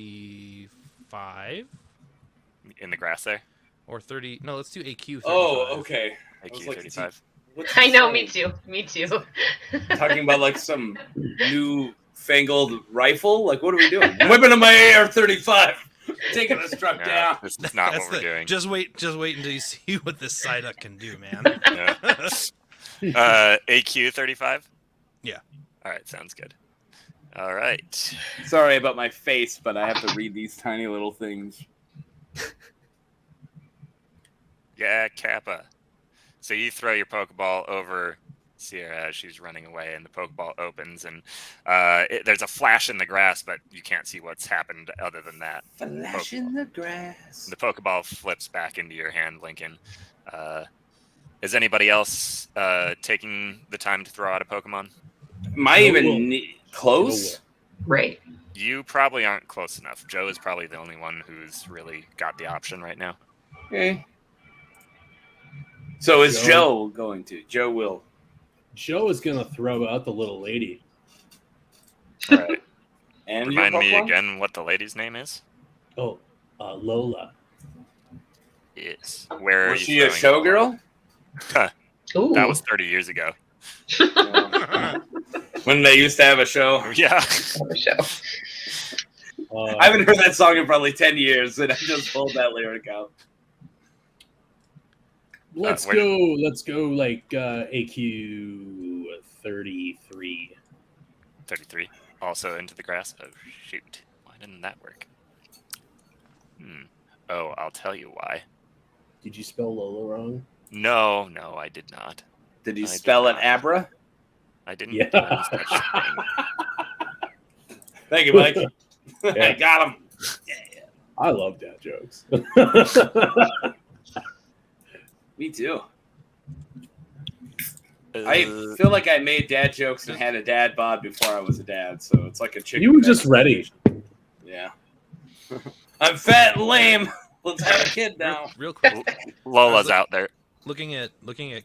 AR-35 In the grass there? or 30. No, let's do AQ-35. Oh, okay. I was like, AQ-35. what's I this know, song? me too. Me too. Talking about like some new fangled rifle? Like, what are we doing? I'm whipping to my AR-35. Taking this truck No, down. this is not That's what we're doing. Just wait until you see what this Psyduck can do, man. Yeah. AQ-35? Yeah. All right, sounds good. All right. Sorry about my face, but I have to read these tiny little things. Yeah, Kappa. So you throw your Pokeball over Sierra as she's running away, and the Pokeball opens, and there's a flash in the grass, but you can't see what's happened other than that. Flash in the grass. The Pokeball flips back into your hand, Lincoln. Is anybody else taking the time to throw out a Pokemon? Am I No, even close? Right. You probably aren't close enough. Joe is probably the only one who's really got the option right now. Okay. So is Joe. Joe going to? Joe will. Joe is gonna throw out the little lady. All right. And your Remind me Pokemon? again what the lady's name is. Oh, Lola. Yes. Where Was are she you a throwing the ball? showgirl? Ooh. That was 30 years ago. When they used to have a show. Yeah. show. I haven't heard that song in probably 10 years, and I just pulled that lyric out. Let's where- go. Let's go. Like AQ 33. 33. Also into the grass. Oh, shoot. Why didn't that work? Oh, I'll tell you why. Did you spell Lola wrong? No, I did not. Did you I did spell it not. Abra? I didn't Yeah. do any such thing. Thank you, Mike. Yeah. I got him. I love dad jokes. Me too. Uh, I feel like I made dad jokes and had a dad bod before I was a dad, so it's like a chicken. You were just ready. Yeah. I'm fat and lame. Let's have a kid now. Real quick, Lola's out there. looking at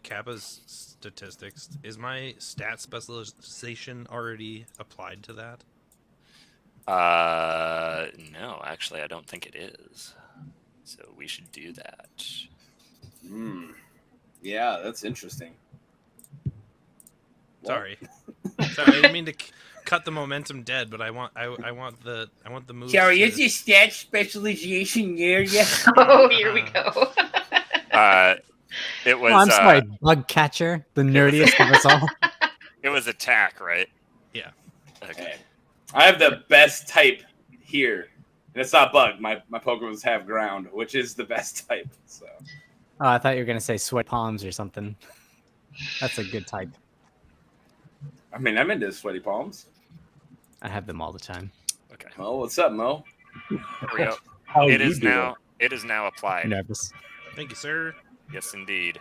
Kappa's statistics, is my stat specialization already applied to that? No, actually, I don't think it is. So we should do that. Yeah, that's interesting. Sorry, I didn't mean to cut the momentum dead, but I want the move. Sorry, is your stat specialization there yet? Oh, here we go. It was. Oh, I'm sorry, bug catcher, the nerdiest of us all. It was attack, right? Yeah. Okay. I have the best type here. And it's not bug. My Pokemon's have ground, which is the best type. So Oh, I thought you were gonna say sweat palms or something. That's a good type. I mean, I'm into sweaty palms. I have them all the time. Okay. Mo, what's up, Mo? Here we go. How It you is doing? now. It is now applied. Nervous. Thank you, sir. Yes, indeed.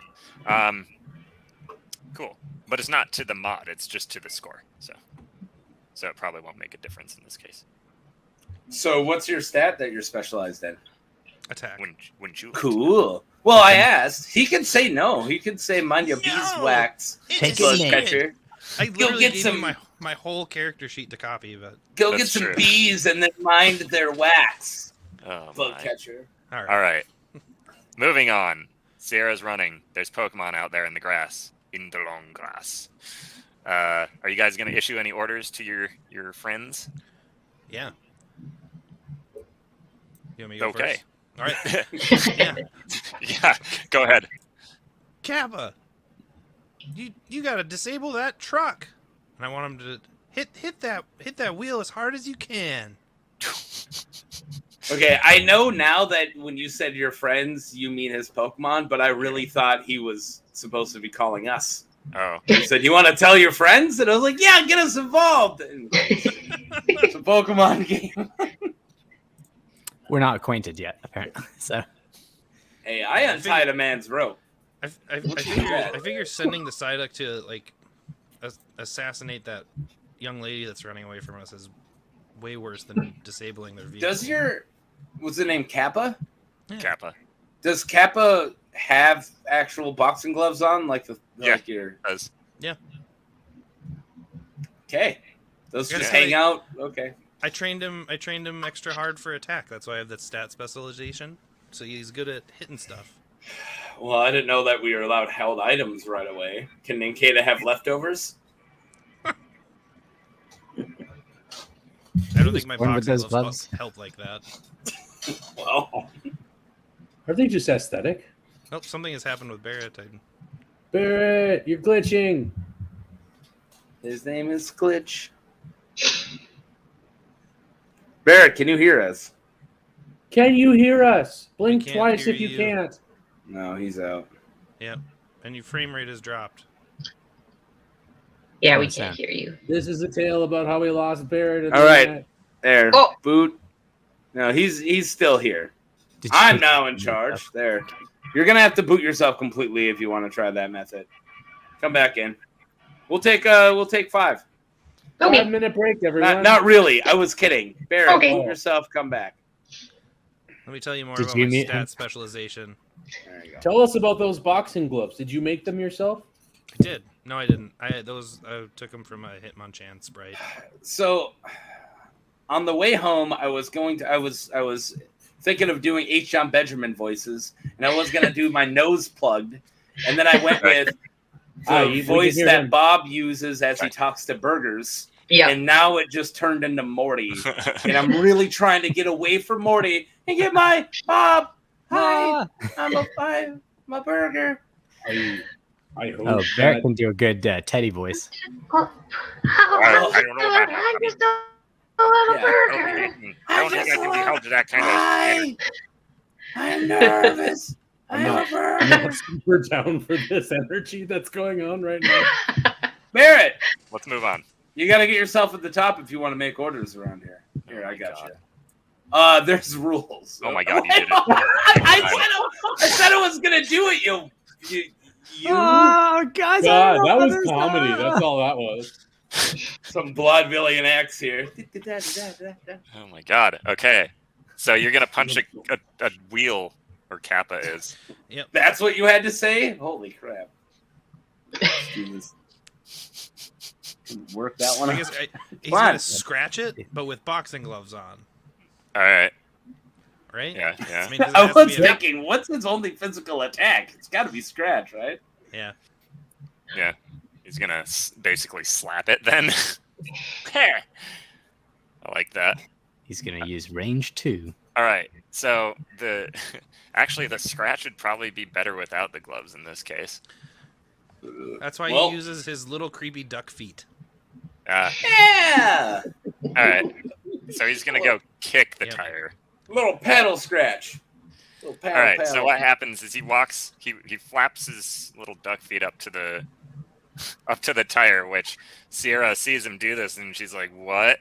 Cool. But it's not to the mod. It's just to the score. So it probably won't make a difference in this case. So what's your stat that you're specialized in? Attack. Wouldn't you? Cool. Well, I asked. He can say no. He can say mind your beeswax. Take Bug his name. catcher. I literally get gave some- you my whole character sheet to copy, but Go That's get some true. bees and then mind their wax. Oh, Bug my. catcher. all right. All right. Moving on. Sierra's running. There's Pokemon out there in the grass. In the long grass. Are you guys going to issue any orders to your friends? Yeah. You want me to go Okay. first? All right. Yeah. Yeah, go ahead. Kappa, you gotta disable that truck, and I want him to hit that wheel as hard as you can. Okay, I know now that when you said your friends, you mean his Pokemon, but I really thought he was supposed to be calling us. Oh, He said, "You want to tell your friends?" And I was like, "Yeah, get us involved." And it's a Pokemon game. We're not acquainted yet, apparently. So Hey, I untied a man's rope. I figure sending the Psyduck to like assassinate that young lady that's running away from us is way worse than disabling their vehicle. Does what's the name, Kappa? Yeah. Kappa. Does Kappa have actual boxing gloves on, like Yeah. like your? Does. Okay, those I just gotta hang say- out. Okay. I trained him extra hard for attack. That's why I have that stat specialization. So he's good at hitting stuff. Well, I didn't know that we were allowed held items right away. Can Ninkata have leftovers? I don't think my Born with boxing those gloves gloves. help like that. Well, Are they just aesthetic? Oh, something has happened with Barrett. Barrett, you're glitching. his name is Glitch. Barrett, can you hear us? Can you hear us? Blink can't twice hear if you you. can't. No, he's out. Yep. And your frame rate has dropped. Yeah, we Understand. can't hear you. This is a tale about how we lost Barrett. And All right. then There, Oh. boot. No, he's still here. Did you I'm take- now in charge. There. You're gonna have to boot yourself completely if you want to try that method. Come back in. We'll take 5. Okay. 5-minute break, everyone. Not really. I was kidding. Barrett, Okay. boot yourself. Come back. Let me tell you more Did about you my meet stat him? specialization. There you go. Tell us about those boxing gloves. Did you make them yourself? I did. No, I didn't. I took them from a Hitmonchan Sprite. So, on the way home, I was thinking of doing H. John Benjamin voices, and I was gonna do my nose plugged, and then I went with the we can voice hear that him. Bob uses as he talks to burgers, Yeah. and now it just turned into Morty, and I'm really trying to get away from Morty and get my Bob. Hi, I'm a burger. I hope Oh, Barrett can do a good Teddy voice. I don't know about that. I just don't want a Yeah. burger. I don't think I can be held to that kind of standard. I'm nervous. I'm not super down for this energy that's going on right now. Barrett, Let's move on. you got to get yourself at the top if you want to make orders around here. Here, I got God. you. There's rules. Oh my God, you did it. I said I was gonna do it. You. Oh, guys! God, that was comedy. That's all that was. Some Bloodvillian X here. Oh my God. Okay. So you're gonna punch a wheel, or Kappa is. That's what you had to say? Holy crap. Jesus. Work that one I out. guess he's Come on. gonna scratch it, but with boxing gloves on, All right. right? Yeah. Yeah. I mean, does it I have to was be a- thinking, what's his only physical attack? It's got to be scratch, right? Yeah. Yeah. He's gonna basically slap it then. I like that. He's gonna use range 2. All right. So actually the scratch would probably be better without the gloves in this case. That's why Well- he uses his little creepy duck feet. Yeah. All right. So he's gonna go kick the Yep. tire. Little paddle scratch. Little paddle, All right. paddle. So what happens is he flaps his little duck feet up to the tire, which Sierra sees him do this, and she's like, "What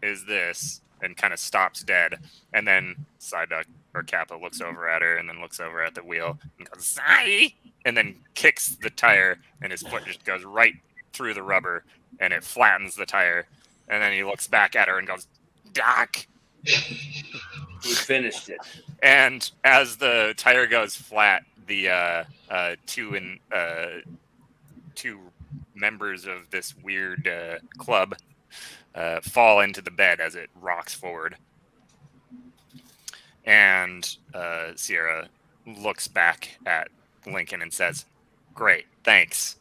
is this?" and kind of stops dead. And then Psyduck or Kappa looks over at her, and then looks over at the wheel and goes, "Psy!" and then kicks the tire, and his foot just goes right through the rubber, and it flattens the tire. And then he looks back at her and goes, "Doc." He finished it. And as the tire goes flat, the two members of this weird club fall into the bed as it rocks forward. And Sierra looks back at Lincoln and says, "Great, thanks."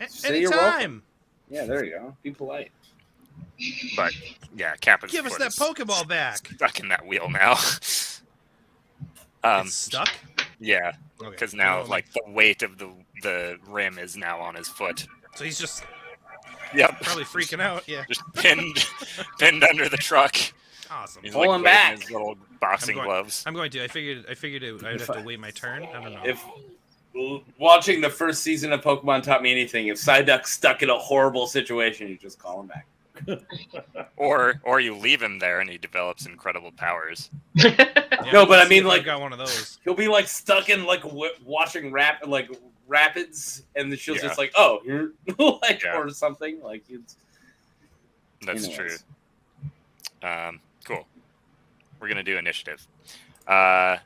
Say you're welcome. Anytime. Yeah, there you go. Be polite. But yeah, Kappa's Give us foot that is Pokeball back. stuck in that wheel now. It's stuck? Yeah, Okay. because now Oh, like the weight of the rim is now on his foot. So he's just Yep, probably freaking out. Yeah. just pinned under the truck. Awesome. He's Pull like him waving back. his little boxing gloves. I'm going to. I figured I'd have to wait my turn. I don't know. If watching the first season of Pokemon taught me anything, if Psyduck's stuck in a horrible situation, you just call him back. Or you leave him there and he develops incredible powers. Yeah, No, but I see mean, if like- I've got one of those. He'll be like stuck in like watching rapids, and then she'll Yeah. just like, "Oh, you're like," Yeah. or something like it's. That's Anyways. true. Cool. We're gonna do initiative. Let's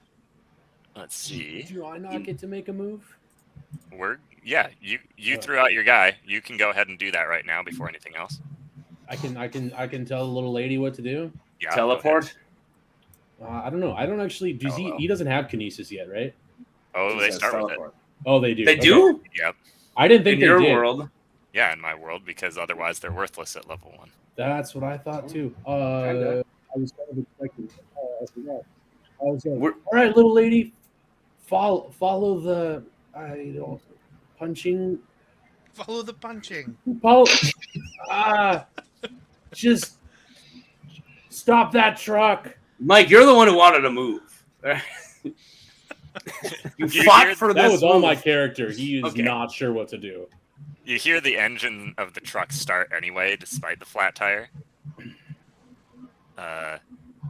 see. Do I not get to make a move? You threw out your guy. You can go ahead and do that right now before anything else. I can tell the little lady what to do. Yeah. go ahead. Teleport. I don't know. I don't actually. Does Oh, well. he doesn't have kinesis yet, right? Oh, It they says start with it. teleport. Oh, they do. They Okay. do Yep. I didn't think in they your did. world. Yeah, in my world, because otherwise they're worthless at level 1. That's what I thought too. Kinda. I was kind of expecting. I forgot. I was like, We're- all right, little lady, follow the punching. Follow the punching. Follow. Just stop that truck. Mike, you're the one who wanted to move. You You fought hear- for That this was all move. my character. He is Okay. not sure what to do. You hear the engine of the truck start anyway, despite the flat tire.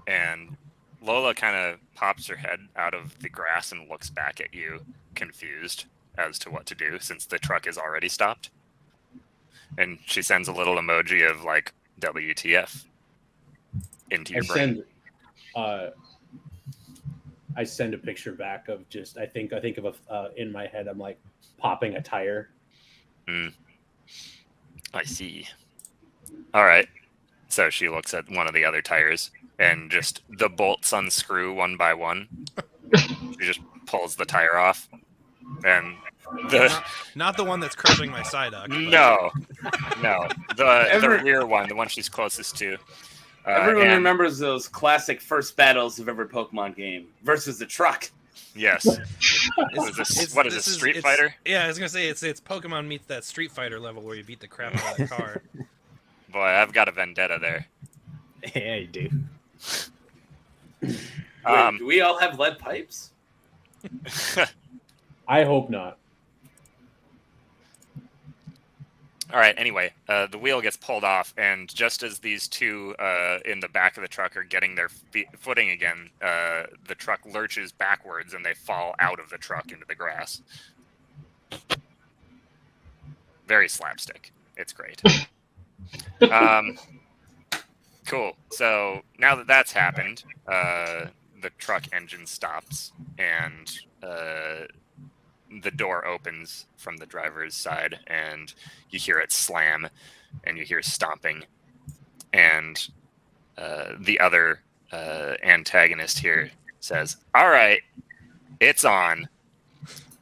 And Lola kind of pops her head out of the grass and looks back at you, confused as to what to do since the truck is already stopped. And she sends a little emoji of like WTF into your brain. I send a picture back of just. I think of in my head. I'm like popping a tire. I see. All right. So she looks at one of the other tires and just the bolts unscrew one by one. She just pulls the tire off. And Not the one that's crushing my Psyduck. no. The rear one, the one she's closest to. Everyone and- remembers those classic first battles of every Pokemon game versus the truck. Yes. What is this, Street Fighter? Yeah, I was gonna say it's Pokemon meets that Street Fighter level where you beat the crap out of the car. Boy, I've got a vendetta there. Yeah, you do. Wait, do we all have lead pipes? I hope not. All right. Anyway, the wheel gets pulled off, and just as these two in the back of the truck are getting their footing again, the truck lurches backwards, and they fall out of the truck into the grass. Very slapstick. It's great. Cool. So now that that's happened, the truck engine stops, and the door opens from the driver's side, and you hear it slam, and you hear stomping, and the other antagonist here says, "All right, it's on,"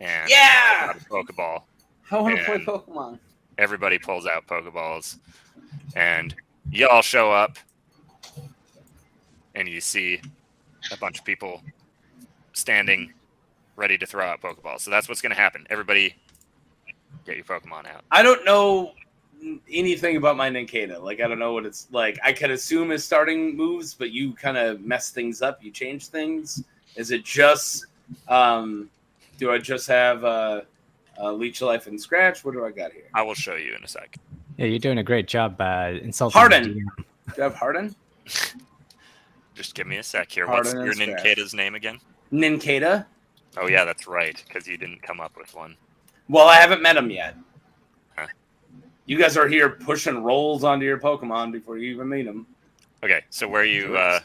and Yeah! got a Pokeball. I want to play And- Pokemon. Everybody pulls out Pokeballs, and y'all show up, and you see a bunch of people standing ready to throw out Pokeballs. So that's what's going to happen. Everybody get your Pokemon out. I don't know anything about my Nincada. Like, I don't know what it's like. I can assume it's starting moves, but you kind of mess things up. You change things. Is it just, do I just have Leech Life and Scratch? What do I got here? I will show you in a sec. Yeah, you're doing a great job insulting Harden. the Do GM. you have Harden? Just give me a sec here. Harden What's your and Scratch. Nincada's name again? Nincada? Oh, yeah, that's right, because you didn't come up with one. Well, I haven't met him yet. Huh. You guys are here pushing rolls onto your Pokemon before you even meet them. Okay, so where you... I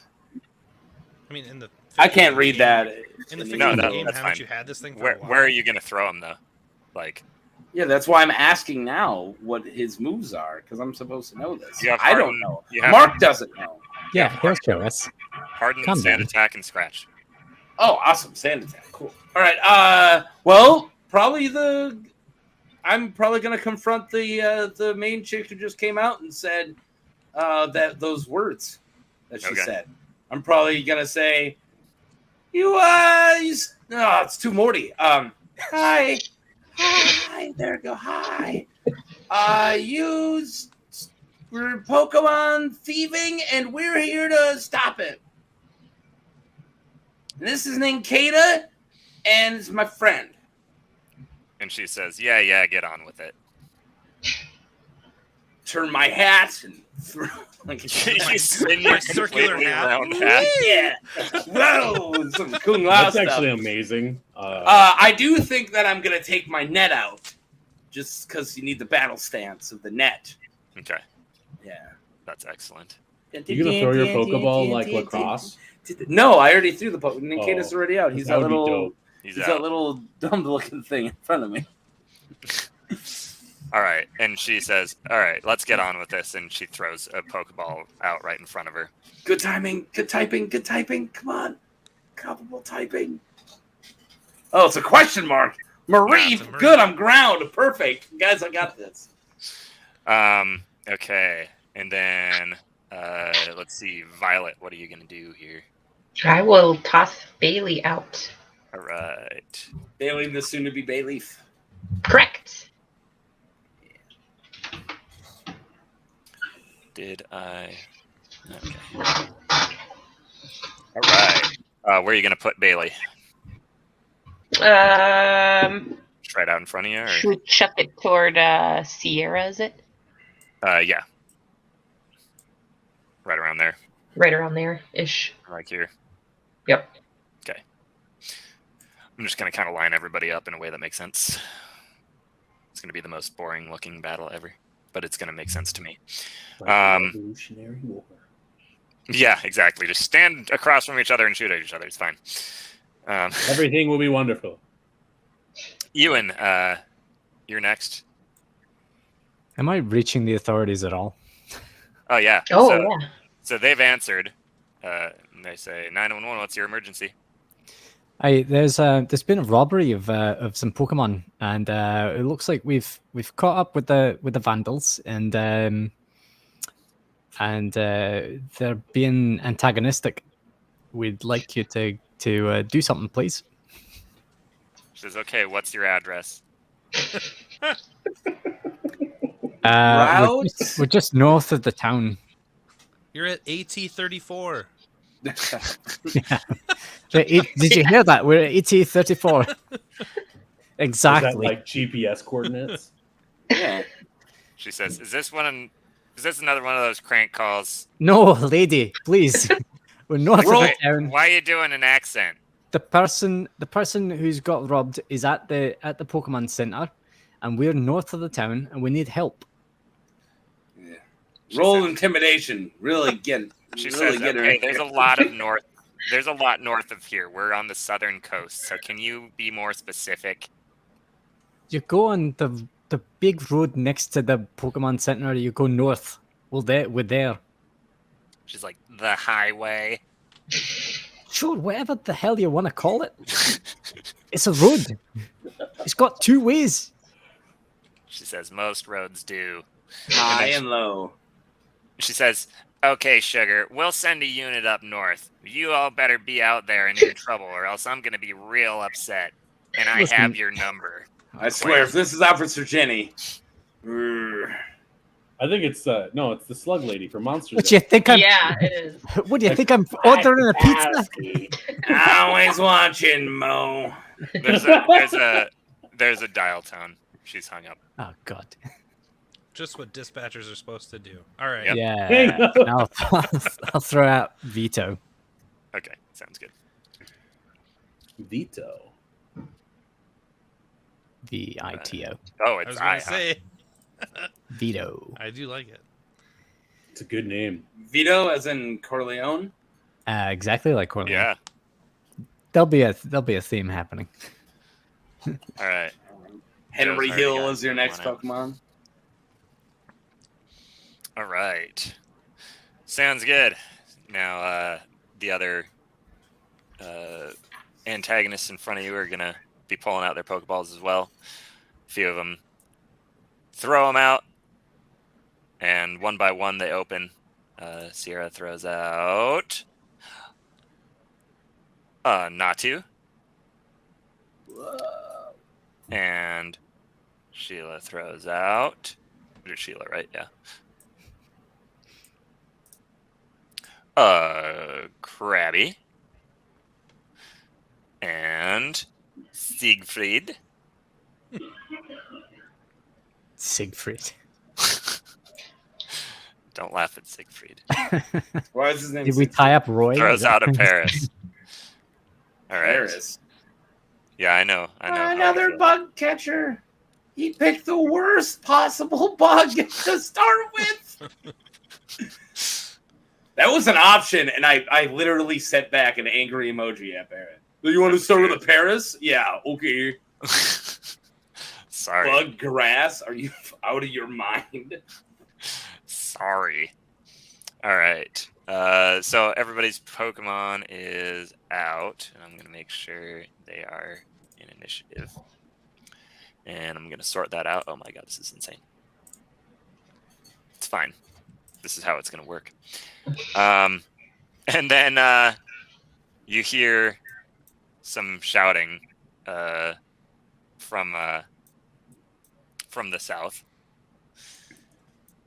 mean, in the I can't read game- that. In the No, 15 no, game, that's haven't fine. you had this thing for a where while? are you going to throw him, though? Like, Yeah, that's why I'm asking now what his moves are, because I'm supposed to know this. you have I don't Harden, know. You have Mark doesn't know. Yeah, he'll show us. Harden, Calm Sand down. Attack, and Scratch. Oh, awesome. Sand attack. Cool. All right. Well, I'm probably going to confront the main chick who just came out and said those words that she Okay. said. I'm probably going to say, it's too Morty. Hi, there you go. Hi. We're Pokemon thieving, and we're here to stop it. And this is Nincada, and it's my friend. And she says, yeah, get on with it. Turn my hat and throw. Like, You spin your circular completely hat. round hat. yeah. Whoa. Some Kung Lao That's stuff. actually amazing. I do think that I'm going to take my net out just because you need the battle stance of the net. Okay, Yeah. that's excellent. You gonna throw your Pokeball like lacrosse? No, I already threw the Pokemon. Nincada's Oh, already out. He's that that would be little. dope. He's He's out. that little dumb-looking thing in front of me. All right, and she says, all right, let's get on with this. And she throws a Pokeball out right in front of her. Good timing. Good typing. Good typing. Come on. Comparable typing. Oh, it's a question mark. Marie. it's a Marie. Good. I'm ground. Perfect. Guys, I got this. Okay, and then let's see, Violet, what are you gonna do here? I will toss Bailey out. All right. Bailey, the soon-to-be Bayleaf. Correct. Did I? Okay. All right. Where are you gonna put Bailey? Just right out in front of you, or? Should we chuck it toward Sierra, is it? Yeah. Right around there, Right around there-ish. like here. Yep. Okay. I'm just gonna kind of line everybody up in a way that makes sense. It's gonna be the most boring looking battle ever, but it's gonna make sense to me. Revolutionary War. Yeah, exactly. Just stand across from each other and shoot at each other. It's fine. Everything will be wonderful. Ewan, you're next. Am I reaching the authorities at all? Oh yeah. Oh, so, yeah. So they've answered. And they say 911. What's your emergency? There's been a robbery of some Pokemon, and it looks like we've caught up with the vandals, and they're being antagonistic. We'd like you to do something, please. She says, "Okay, what's your address?" We're just north of the town. You're at AT34. Yeah. Did you hear that? We're at ET34. Exactly. Is that like GPS coordinates? Yeah. She says, "Is this another one of those crank calls? No, lady, please. We're north of the town. Why are you doing an accent?" The person who's got robbed is at the Pokemon Center, and we're north of the town, and we need help. Yeah. Roll said- intimidation. Really get. She really says, get her. "Okay, in there's a here. lot of north. There's a lot north of here. We're on the southern coast. So can you be more specific?" You go on the big road next to the Pokemon Center. You go north. We're there. She's like, "The highway." Sure, whatever the hell you want to call it. It's a road. It's got two ways. She says, "Most roads do." High and low. She says, Okay, Sugar, we'll send a unit up north. You all better be out there and in trouble, or else I'm gonna be real upset. And I Listen- have your number. I swear, if this is Officer Jenny. Grr. I think it's it's the slug lady from Monsters. What do you think I'm? Yeah, it is. What do you think I'm ordering a pizza? Always watching, Mo. There's a dial tone. She's hung up. Oh God. Just what dispatchers are supposed to do. All right. Yep. Yeah. I'll throw out veto. Okay, sounds good. Vito. VITO. Oh, I it's was going to say, Veto. I do like it. It's a good name. Vito, as in Corleone. Exactly like Corleone. Yeah. There'll be a theme happening. All right. Henry Joe's Hill already is your got next one out. Pokemon. All right. Sounds good. Now, the other antagonists in front of you are going to be pulling out their Pokeballs as well. A few of them throw them out, and one by one they open. Sierra throws out Natu, and Sheila throws out. It's Sheila, right? Yeah. Krabby and Siegfried. Siegfried. Don't laugh at Siegfried. Why is his name? Did we tie up Roy? Throws out a Paris. All right. Paris? Yeah, I know. how I Another feel. bug catcher. He picked the worst possible bug to start with. That was an option, and I literally set back an angry emoji at Barrett. Do you want to start with a Paris? Yeah, okay. Sorry. Bug grass? Are you out of your mind? Sorry. All right. So everybody's Pokemon is out, and I'm going to make sure they are in initiative. And I'm going to sort that out. Oh my god, this is insane. It's fine. This is how it's going to work. And then you hear some shouting from the south.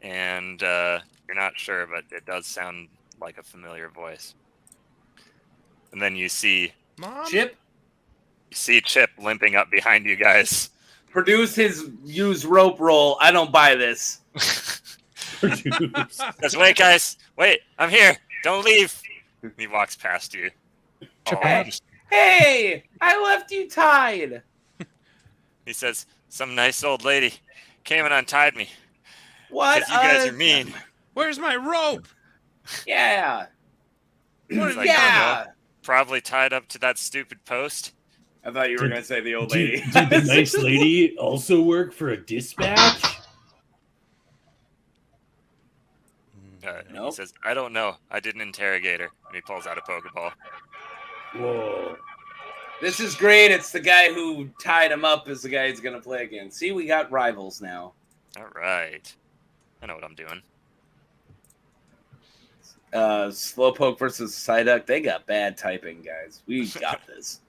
And you're not sure, but it does sound like a familiar voice. And then you see Mom? Chip, Chip limping up behind you guys. produce his used rope roll. I don't buy this. Says, wait, guys, wait, I'm here. Don't leave. And he walks past you. Oh, Hey, I left you tied. he says, some nice old lady came and untied me. What? Because you guys are mean. Where's my rope? Yeah. He's like, Yeah. probably tied up to that stupid post. I thought you were going to say the old lady. Did the nice lady also work for a dispatch? And Nope. He says, I don't know. I didn't interrogate her. And he pulls out a Pokeball. Whoa. This is great. It's the guy who tied him up is the guy he's going to play against. See, we got rivals now. All right. I know what I'm doing. Slowpoke versus Psyduck. They got bad typing, guys. We got this.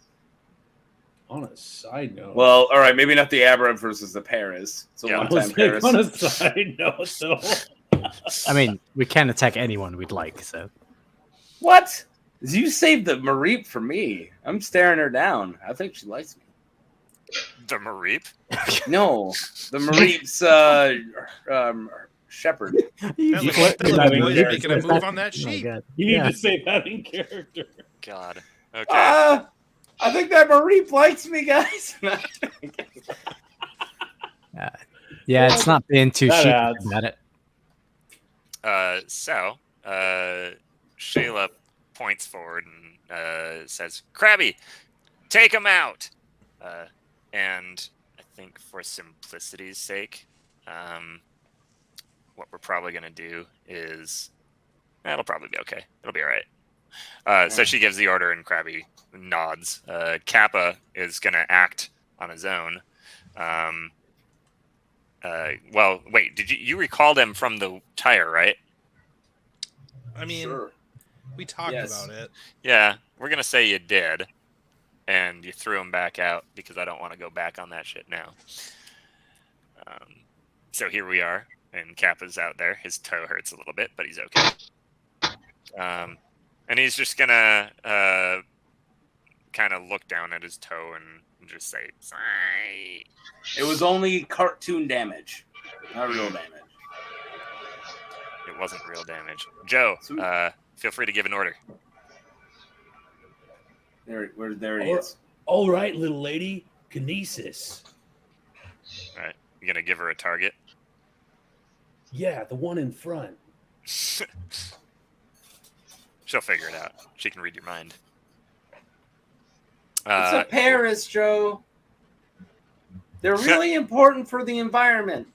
On a side note. Well, all right. Maybe not the Abra versus the Paris. It's a Yeah, I one-time was like, Paris. on a side note, though. I mean, we can attack anyone we'd like. So What? You saved the Mareep for me. I'm staring her down. I think she likes me. The Mareep? No, the Mareep's shepherd. you That was flipped Philip that in Boyd character. making a move on that Oh my sheet. God. You need Yeah. to say that in character. God. Okay. I think that Mareep likes me, guys. Yeah, it's not being too That sheep adds. about it. So Shayla points forward and says, Krabby, take him out. And I think for simplicity's sake, what we're probably going to do is, it'll probably be okay. It'll be all right. So she gives the order and Krabby nods. Kappa is going to act on his own. Well, wait, you recalled him from the tire, right? I mean, Sure. we talked Yes. about it. Yeah, we're gonna say you did, and you threw him back out because I don't want to go back on that shit now. So here we are, and Kappa's out there. His toe hurts a little bit, but he's okay. And he's just gonna kind of look down at his toe and just say, "Sorry." It was only cartoon damage, not real damage. It wasn't real damage. Joe, Sweet. feel free to give an order. There he is. All right, little lady. Kinesis. All right, you gonna give her a target? Yeah, the one in front. She'll figure it out. She can read your mind. It's a Paris, Joe. They're really important for the environment.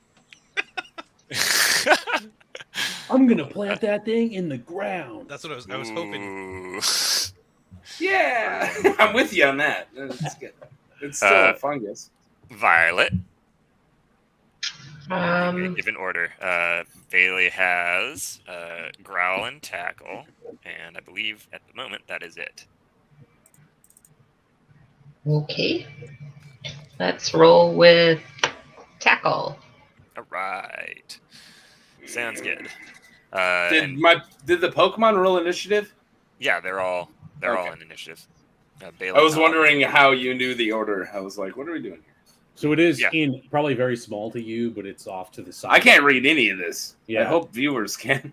I'm gonna plant that thing in the ground. That's what I was hoping. Ooh. Yeah, I'm with you on that. It's good. It's still a fungus. Violet, give an order. Bailey has growl and tackle, and I believe at the moment that is it. Okay. Let's roll with tackle. All right, sounds good. Did the Pokemon roll initiative? Yeah, they're all Okay. in initiative. Bailey I was nods. wondering how you knew the order. I was like, what are we doing here? So it is Yeah. in probably very small to you, but it's off to the side. I can't read any of this. I Yeah. hope viewers can.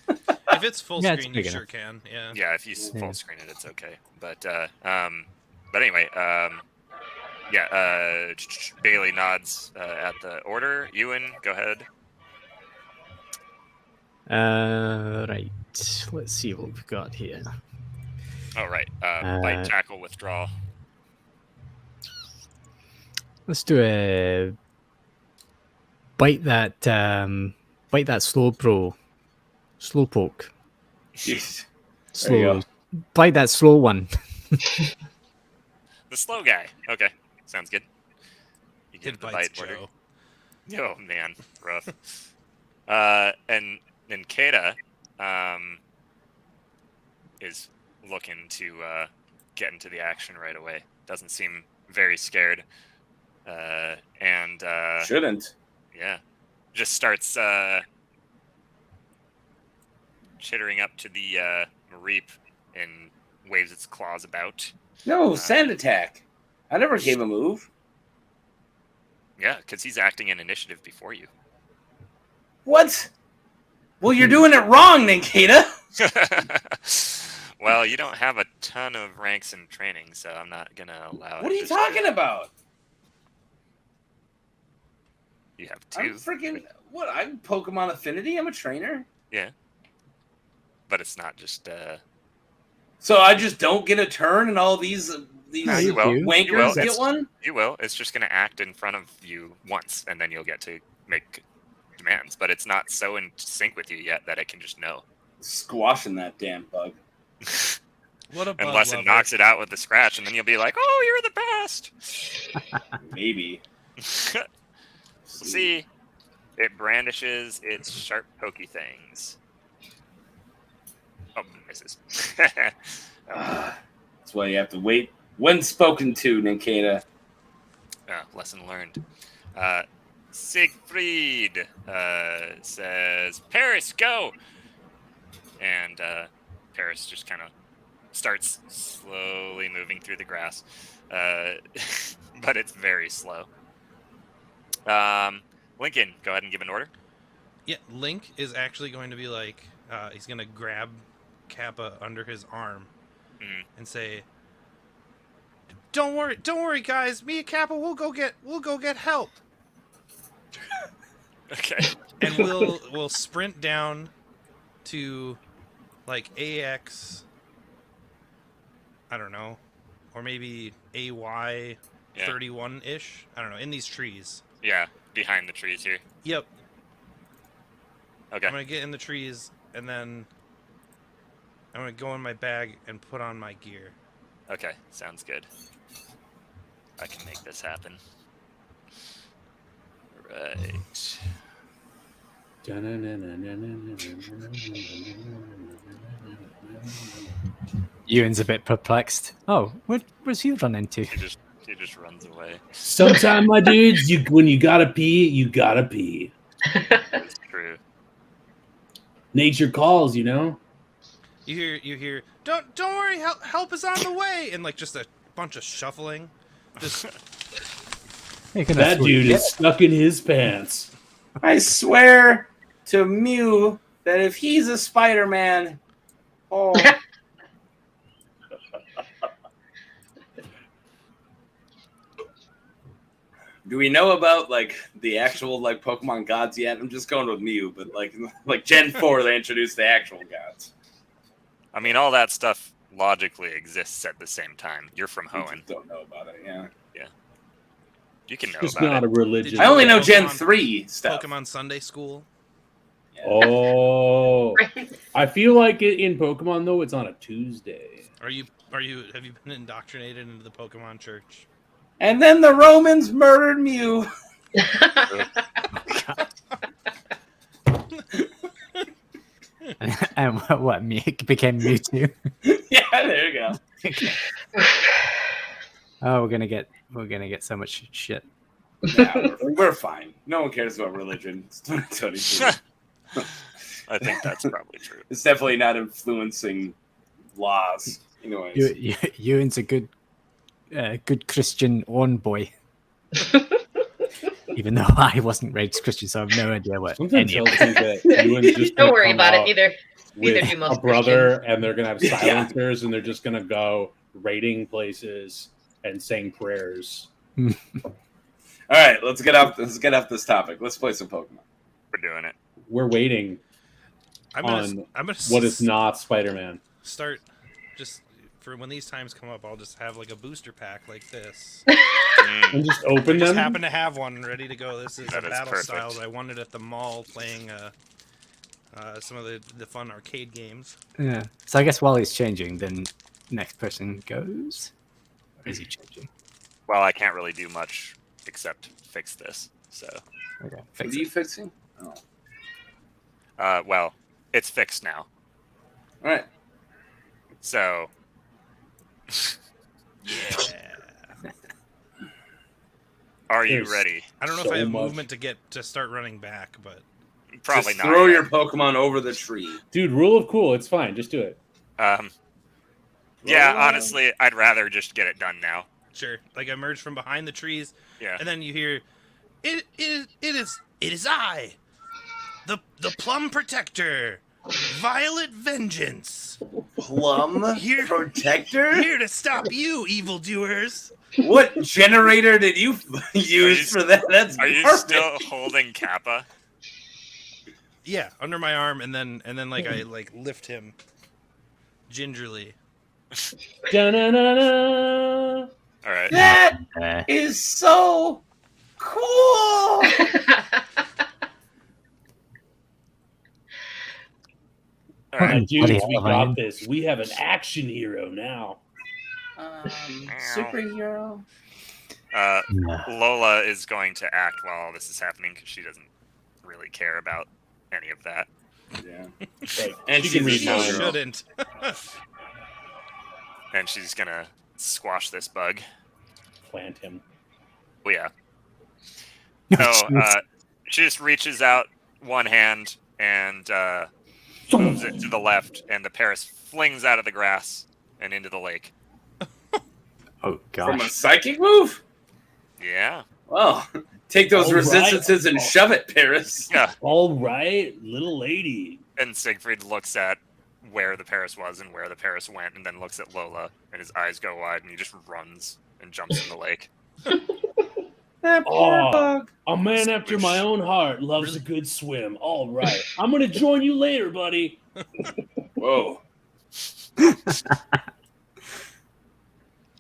If it's full Yeah, it's screen, you big sure enough. can. Yeah. Yeah, if you full screen it, it's okay. But anyway, Bailey nods at the order. Ewan, go ahead. Right. Let's see what we've got here. All right, bite, tackle, withdraw. Let's do a bite that slow poke. Jeez. There you Slow. Bite that slow one. The slow guy. Okay, sounds good. You give It the bites bite order. Joe. Oh man, rough. And Kata is looking to get into the action right away. Doesn't seem very scared. And Shouldn't. yeah, just starts chittering up to the Reap and waves its claws about. No, sand attack. I never gave a move. Yeah, because he's acting in initiative before you. What? Well, you're doing it wrong, Ninkata. Well, you don't have a ton of ranks in training, so I'm not gonna allow it. What are you talking about? You have two. I'm freaking what? I'm Pokemon Affinity. I'm a trainer. Yeah. But it's not just So I just don't get a turn, and all these No, you will. wankers You will. get It's- one. You will. It's just gonna act in front of you once, and then you'll get to make demands. But it's not so in sync with you yet that it can just know. Squashing that damn bug. What a bug Unless it lover. knocks it out with the scratch, and then you'll be like, "Oh, you're the best." Maybe. See, it brandishes its sharp, pokey things. Oh, misses. That's why you have to wait when spoken to, Ninkata. Lesson learned. Siegfried says, "Paris, go!" And Paris just kind of starts slowly moving through the grass, but it's very slow. Lincoln, go ahead and give an order. Yeah, Link is actually going to be like, he's going to grab Kappa under his arm and say, don't worry, guys. Me and Kappa, we'll go get help." Okay. And we'll sprint down to like AX, I don't know, or maybe AY 31-ish. I don't know, in these trees. Yeah, behind the trees here. Yep. Okay. I'm gonna get in the trees and then I'm gonna go in my bag and put on my gear. Okay, sounds good. I can make this happen. Right. Ewan's a bit perplexed. Oh, where's you run into? He just runs away. Sometime, my dudes, when you gotta pee, you gotta pee. It's true. Nature calls, you know. You hear. Don't worry. Help is on the way, and like just a bunch of shuffling. Just That dude is stuck in his pants. I swear to Mew that if he's a Spider-Man, oh, do we know about like the actual like Pokemon gods yet? I'm just going with Mew, but like Gen 4, they introduced the actual gods. I mean, all that stuff logically exists at the same time. You're from I Hoenn. don't know about it. Yeah, You can know It's about not it. a religion. I only know Gen Pokemon- 3 stuff. Pokemon Sunday School. Yeah. Oh, I feel like in Pokemon though, it's on a Tuesday. Have you been indoctrinated into the Pokemon Church? And then the Romans murdered Mew. And what? Mew became Mewtwo. Yeah, there you go. Oh, we're gonna get so much shit. Yeah, we're fine. No one cares about religion. It's 2022. I think that's probably true. It's definitely not influencing laws. Anyways, Ewan's a good Christian own boy. Even though I wasn't raised Christian, so I have no idea what Something any of tells it. me that Ewan's just Don't gonna worry come about it. out Neither with do most a brother, Christians. and they're gonna have Yeah. silencers, and they're just gonna go raiding places and saying prayers. all right, let's get off this topic. Let's play some Pokemon. We're doing it. We're waiting I'm on gonna what is not Spider-Man. start just for when these times come up. I'll just have like a booster pack like this. And just I open just them. happen to have one ready to go. This is That a is battle perfect. styles I won it at the mall playing some of the fun arcade games. Yeah. So I guess while he's changing, then next person goes. Or is he changing? Well, I can't really do much except fix this. So, Okay. What Fix are you it. fixing? Oh. well, it's fixed now. All right. So, Yeah. are you There's- ready? I don't know So if I have much. movement to start running back, but Probably Just not. throw yet. your Pokemon over the tree. Dude, rule of cool. It's fine. Just do it. Yeah, Roll. honestly, I'd rather just get it done now. sure. Like I emerge from behind the trees, Yeah. and then you hear, "It is I, the Plum Protector, Violet Vengeance, Plum Here- Protector? here to stop you, evildoers." What generator did you use for that? That's Are you garbage. still holding Kappa? Yeah, under my arm, and then I like lift him gingerly. Da-na-na-na. All right. That Uh, is so cool. All right. Dudes, Bloody we hell, got man. this. We have an action hero now. Superhero. nah. Lola is going to act while all this is happening because she doesn't really care about any of that. Yeah. Like, And she she can read She No, minds. no. shouldn't. And she's gonna squash this bug. Plant him. Oh yeah. Oh, No, jeez. she just reaches out one hand and moves it to the left, and the Paris flings out of the grass and into the lake. Oh From a gosh. psychic move? Yeah. Well, take those All right. resistances and shove it, Paris. Yeah. All right, little lady. And Siegfried looks at where the Paris was and where the Paris went, and then looks at Lola, and his eyes go wide, and he just runs and jumps in the lake. That poor Oh. bug. A man after my own heart loves a good swim. All right. I'm going to join you later, buddy. Whoa.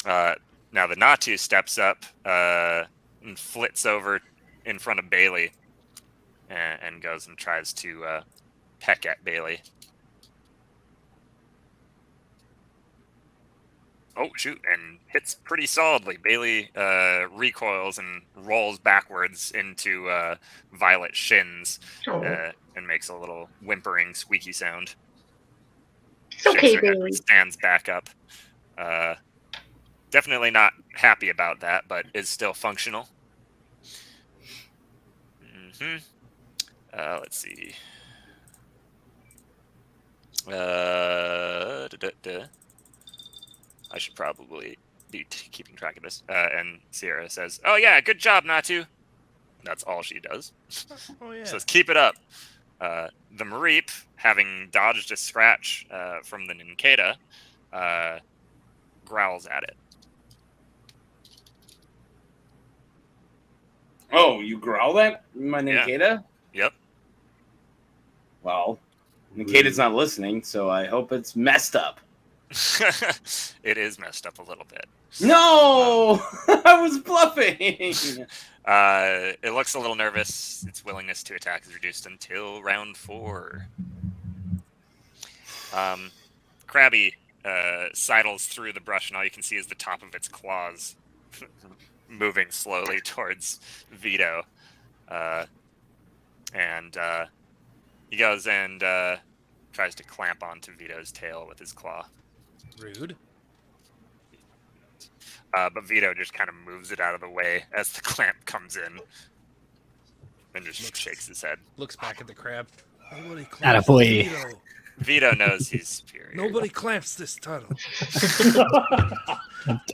Now the Natu steps up and flits over in front of Bailey and goes and tries to peck at Bailey. Oh, shoot, and hits pretty solidly. Bailey recoils and rolls backwards into Violet's shins Oh, and makes a little whimpering, squeaky sound. It's okay, Shakes her head and Bailey. stands back up. Definitely not happy about that, but is still functional. Let's see. I should probably be keeping track of this. And Sierra says, "Oh yeah, good job, Natu." That's all she does. Oh yeah. Says, "Keep it up." The Mareep, having dodged a scratch from the Ninkata, growls at it. Oh, you growl at my Yeah. Ninkata? Yep. Well, Ninkata's not listening, so I hope it's messed up. It is messed up a little bit. No! I was bluffing! It looks a little nervous. Its willingness to attack is reduced until round 4. Krabby sidles through the brush, and all you can see is the top of its claws moving slowly towards Vito. And he goes and tries to clamp onto Vito's tail with his claw. Rude. But Vito just kind of moves it out of the way as the clamp comes in and just shakes his head. Looks back at the crab. Nobody clamps Attaboy. Vito. Vito knows he's superior. Nobody clamps this turtle.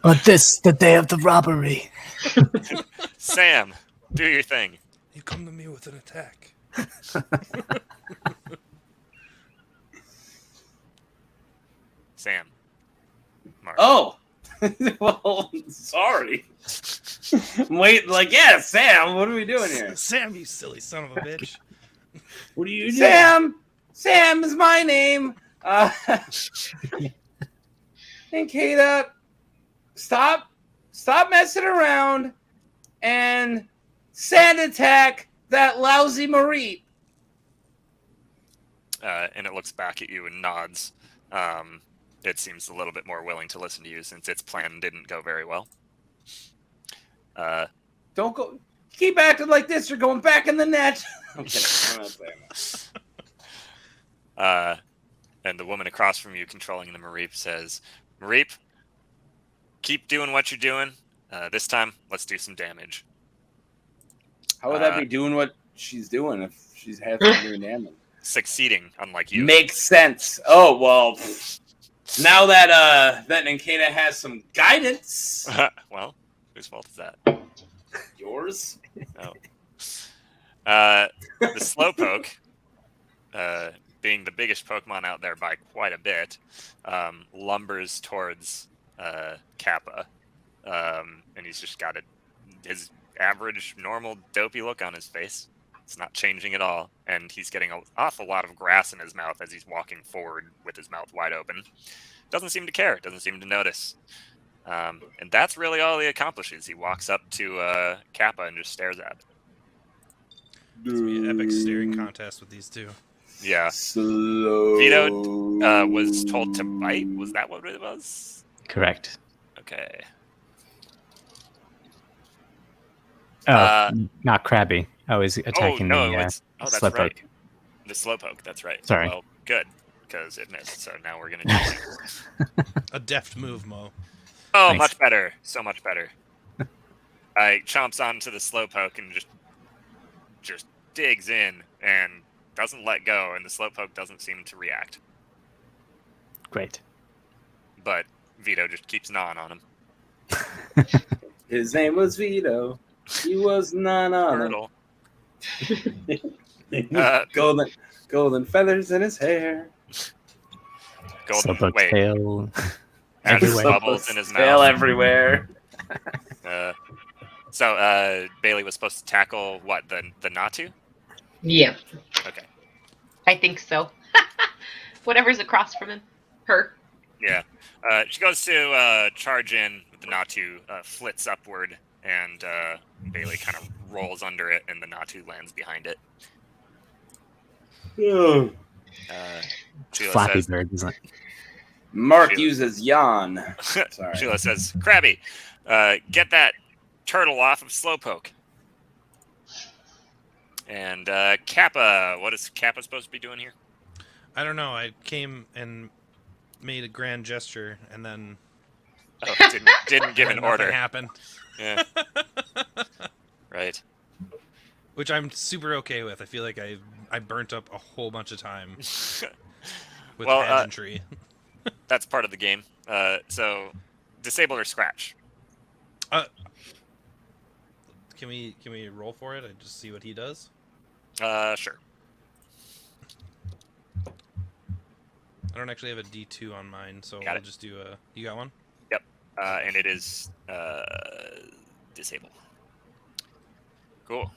On this, the day of the robbery. Sam, do your thing. You come to me with an attack. Sam. Mark. Oh! Well, sorry. Wait, like, yeah, Sam, what are we doing here? Sam, you silly son of a bitch. What are you doing? Sam is my name. Ninkata, stop messing around and sand attack that lousy Marie. And it looks back at you and nods. It seems a little bit more willing to listen to you since its plan didn't go very well. Don't go. Keep acting like this. You're going back in the net. I'm kidding. I'm not saying that. And the woman across from you controlling the Mareep says, "Mareep, keep doing what you're doing. This time, let's do some damage." How would that be doing what she's doing if she's half doing damage? Succeeding, unlike you. Makes sense. Oh well. Now that that Ninkata has some guidance. Well, whose fault is that? Yours. Oh. The Slowpoke, being the biggest Pokemon out there by quite a bit, lumbers towards Kappa, and he's just got his average, normal, dopey look on his face. It's not changing at all, and he's getting an awful lot of grass in his mouth as he's walking forward with his mouth wide open. Doesn't seem to care, doesn't seem to notice. And that's really all he accomplishes. He walks up to Kappa and just stares at it. It's gonna be an epic staring contest with these two. Yeah. Slow. Vito was told to bite. Was that what it was? Correct. Okay. Not Krabby. I was attacking no, the that's Slowpoke. right. The Slowpoke, that's right. Sorry. Well, good, because it missed, so now we're going to do it. A deft move, Mo. Oh, Thanks. much better. So much better. I chomps onto the Slowpoke and just digs in and doesn't let go, and the Slowpoke doesn't seem to react. Great. But Vito just keeps gnawing on him. His name was Vito. He was none other. Turtle. Golden feathers in his hair. Golden, Slowpoke's wait, tail. has everywhere. bubbles in his Tail mouth. everywhere. So Bailey was supposed to tackle what, the Natu? yeah, Okay. I think so. Whatever's across from him, her. Yeah. She goes to charge in with the Natu, flits upward, and Bailey kind of rolls under it, and the Natu lands behind it. Sheila Flappy says, Bird, isn't it? Mark Sheila. uses yawn. Sorry. Sheila says, Krabby, get that turtle off of Slowpoke. And Kappa, what is Kappa supposed to be doing here? I don't know. I came and made a grand gesture, and then Oh, didn't give an nothing order. happened. Yeah. Right. Which I'm super okay with. I feel like I burnt up a whole bunch of time with Well, pageantry. That's part of the game. So, disable or scratch. Can we roll for it? I just see what he does. Sure. I don't actually have a D2 on mine, so Got I'll it. just do a. You got one? Yep. And it is disable. Cool.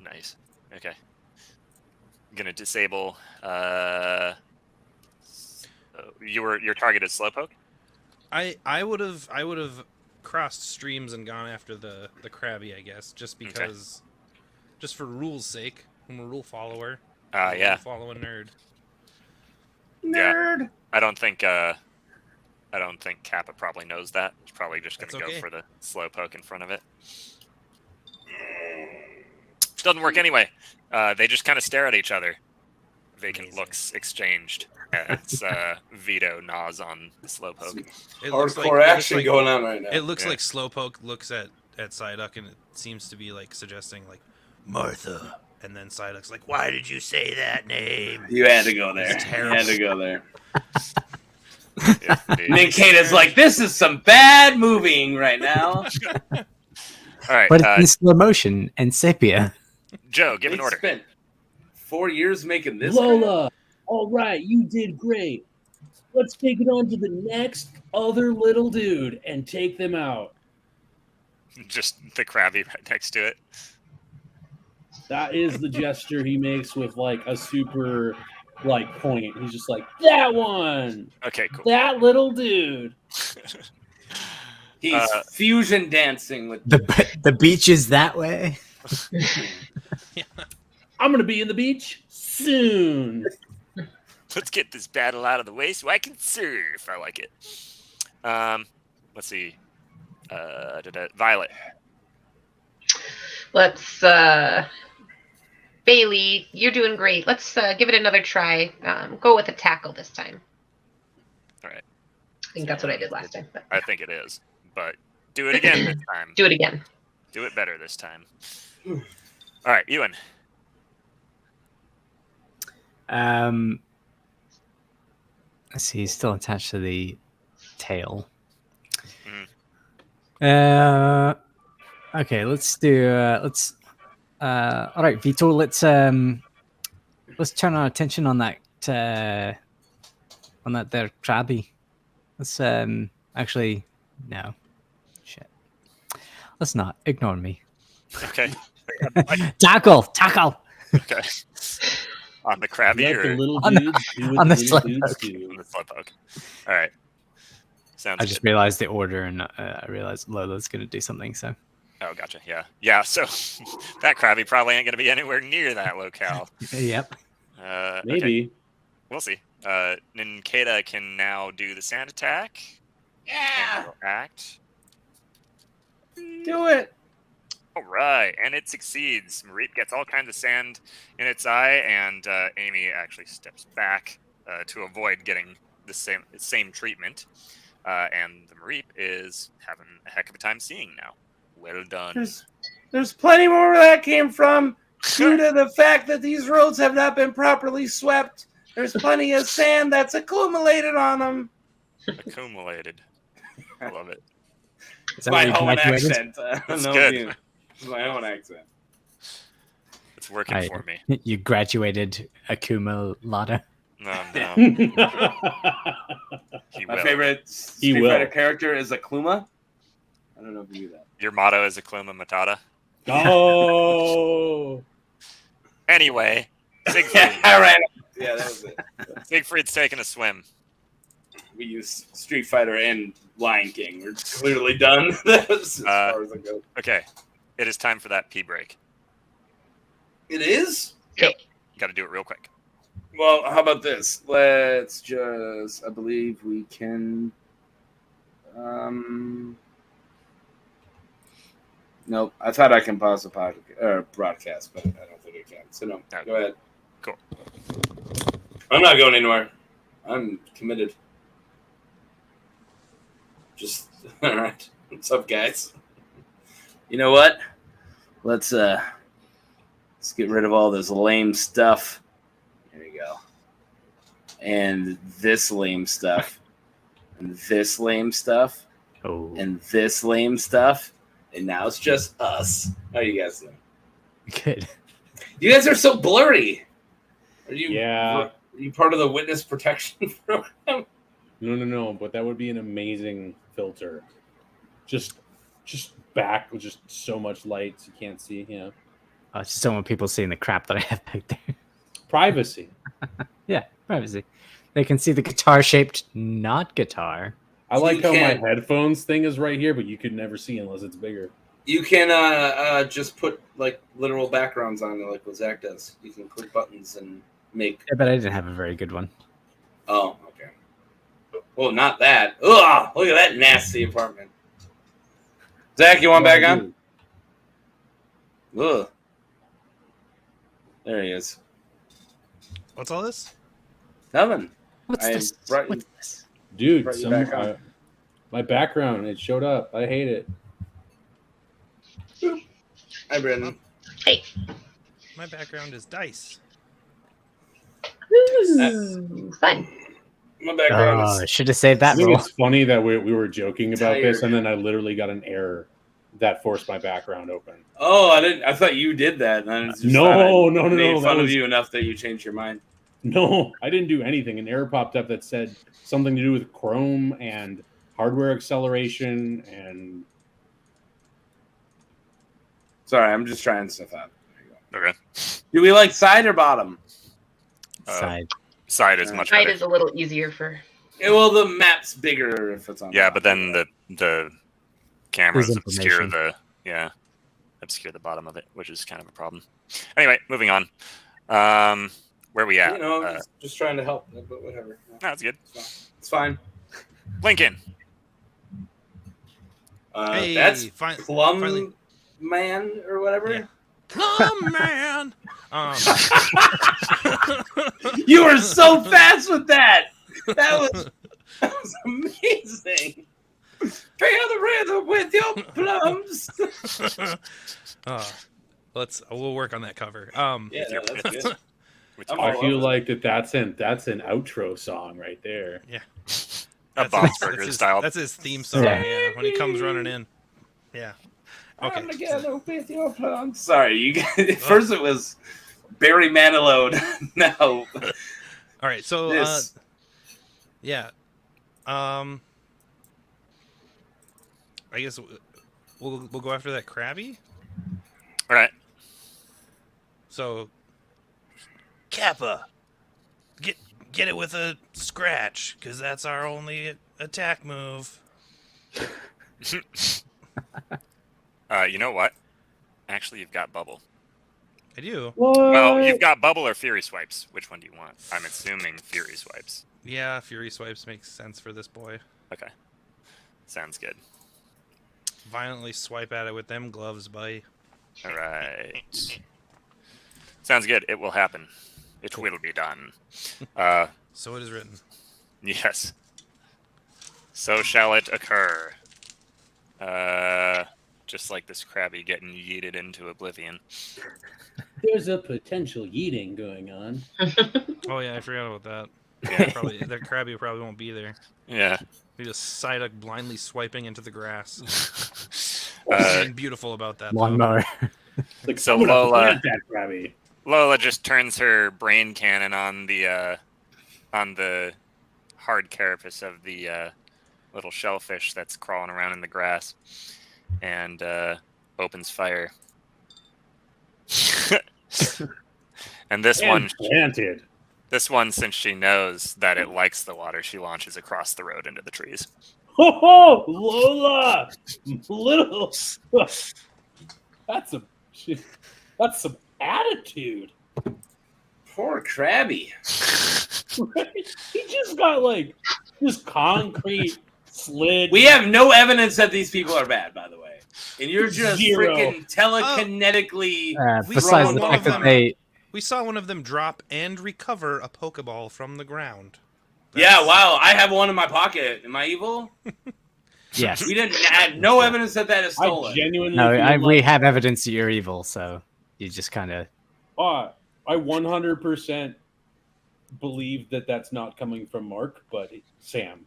Nice. Okay. I'm gonna disable. Your target is Slowpoke. I would have crossed streams and gone after the Krabby, I guess, just because, just for rules' sake. I'm a rule follower. Yeah. Rule follow a nerd. Nerd. Yeah. I don't think Kappa probably knows that. He's probably just gonna That's go okay. for the Slowpoke in front of it. Doesn't work anyway. They just kind of stare at each other. Vacant Amazing. looks exchanged as Vito gnaws on the Slowpoke. It looks Hardcore action going on right now. It looks Yeah. like Slowpoke looks at Psyduck, and it seems to be like suggesting like Martha, and then Psyduck's like, "Why did you say that name?" You had to go there. It's You terrible. had to go there. Yeah, indeed. Ninkata's like, this is some bad moving right now. All right, But it's in slow motion and sepia. Joe, give an They order. spent 4 years making this. crap? Lola, all right, you did great. Let's take it on to the next other little dude and take them out. Just the Krabby right next to it. That is the gesture he makes with like a super like point. He's just like, that one, Okay, cool. that little dude. He's fusion dancing with The beach is that way. I'm gonna be in the beach soon. Let's get this battle out of the way so I can surf. I like it. Let's see. Violet. Let's Bailey, you're doing great. Let's give it another try. Go with a tackle this time. All right. I think that's what I did last time. But I think it is. But do it again this time. do it again. Do it better this time. All right, Ewan. Let's see, he's still attached to the tail. Okay, let's do all right, Vito, let's turn our attention on that there Krabby. Let's actually no. Shit. Let's not. Ignore me. Okay. Tackle! Okay. On the Krabby Let or the little on the- dudes do what on the the little dudes Slowpoke. on do. the Slowpoke? All right. Sounds I just good. realized the order, and I realized Lola's going to do something. So Oh, gotcha. Yeah. Yeah, so that Krabby probably ain't going to be anywhere near that locale. yep. Okay. Maybe. We'll see. Ninkata can now do the sand attack. Yeah, And will act. do it. All right, and it succeeds. Mareep gets all kinds of sand in its eye, and Amy actually steps back to avoid getting the same treatment. And the Mareep is having a heck of a time seeing now. Well done. There's plenty more where that came from. Due to the fact that these roads have not been properly swept, there's plenty of sand that's accumulated on them. Accumulated. I love it. Is that My what you own graduated? accent. I don't That's know good. if you- It's my own accent. It's working I- for me. You graduated accumulata. No, no. He My will. favorite He Street will. Fighter character is Akuma. I don't know if you knew that. Your motto is Akuma Matata. Oh, Anyway, Siegfried. Yeah, right. Yeah, that was it. Siegfried's taking a swim. We use Street Fighter and Lion King. We're clearly done. That's as far as it goes. Okay, it is time for that pee break. It is? Got to do it real quick. Well, how about this? Let's just. I believe we can. Nope. I thought I can pause the podcast or broadcast, but I don't think I can. So no. Okay. Go ahead. Cool. I'm not going anywhere. I'm committed. Just all right. What's up, guys? You know what? Let's get rid of all this lame stuff. There you go. And this lame stuff. And this lame stuff. Oh, And this lame stuff. And now it's just us. How are you guys doing? good. You guys are so blurry. Are you? Yeah. Are you part of the witness protection program? No. But that would be an amazing filter. Just back with just so much light you can't see. Yeah. I just don't want people seeing the crap that I have back there. Privacy. Yeah, privacy. They can see the guitar-shaped not guitar. I like You how can't- my headphones thing is right here, but you could never see unless it's bigger. You can just put like literal backgrounds on it, like what Zach does. You can click buttons and make. Yeah, but I didn't have a very good one. Oh, okay. Well, not that. Ugh! Look at that nasty apartment. Zach, you want back on? Ugh. There he is. What's all this? Nothing. What's I this? brought you- What's this? Dude, Brought you back on. my background, it showed up. I hate it. Hi, Bryn. Hey. My background is dice. Ooh, fun. My background Oh, I is. should have saved I that think roll. it's funny that we were joking about this, Tired. and then I literally got an error that forced my background open. Oh, I didn't. I thought you did that. And I just No, thought I no, made no, fun that of was- you enough that you changed your mind. No, I didn't do anything. An error popped up that said something to do with Chrome and hardware acceleration and Sorry, I'm just trying stuff out. There you go. Okay. Do we like side or bottom? Side. Side is much Side better. is a little easier for. Yeah, well, the map's bigger if it's on. Yeah, top. but then the cameras There's obscure information. obscure the bottom of it, which is kind of a problem. Anyway, moving on. Where we at? You know, I'm just trying to help, but whatever. No, that's good. It's fine. Lincoln. Hey, That's Plum finally. Man or whatever. Yeah. Come, man. You were so fast with that. That was amazing. Feel the rhythm with your plums. We'll work on that cover. Yeah, no, that's good. With I'm your all I over feel it. like that's an outro song right there. a Bob's Burger style. That's his theme song. Yeah. Yeah, when he comes running in. Yeah. Okay. I'm together with your plums. Sorry, you guys. At first it was Barry Manilow. Now All right. So, this. yeah. I guess we'll go after that Krabby. All right. So, Kappa, get it with a scratch, because that's our only attack move. You know what? Actually, you've got Bubble. I do. Well, you've got Bubble or Fury Swipes. Which one do you want? I'm assuming Fury Swipes. Yeah, Fury Swipes makes sense for this boy. Okay. Sounds good. Violently swipe at it with them gloves, buddy. All right. Sounds good. It will happen. It will be done. So it is written. Yes. So shall it occur. Just like this Krabby getting yeeted into oblivion. There's a potential yeeting going on. Oh yeah, I forgot about that. Yeah. Probably that Krabby probably won't be there. Yeah. He just Psyduck blindly swiping into the grass. Uh, Something beautiful about that. though. Lawnmower. Like So I'm gonna Lola- plant that Krabby. Lola just turns her brain cannon on the hard carapace of the little shellfish that's crawling around in the grass, and opens fire. And this one, Planted. since she knows that it likes the water, she launches across the road into the trees. Oh, Lola! Little. That's some attitude. Poor Krabby. He just got like this concrete slid. We have no evidence that these people are bad, by the way. And you're just Zero. freaking telekinetically. Besides the saw fact one that of they, We saw one of them drop and recover a Pokeball from the ground. Yeah, wow. I have one in my pocket. Am I evil? yes, We didn't have no evidence that is I stolen. genuinely no, feel we like, have evidence that you're evil, so you just kind of. I 100% believe that that's not coming from Mark, but Sam.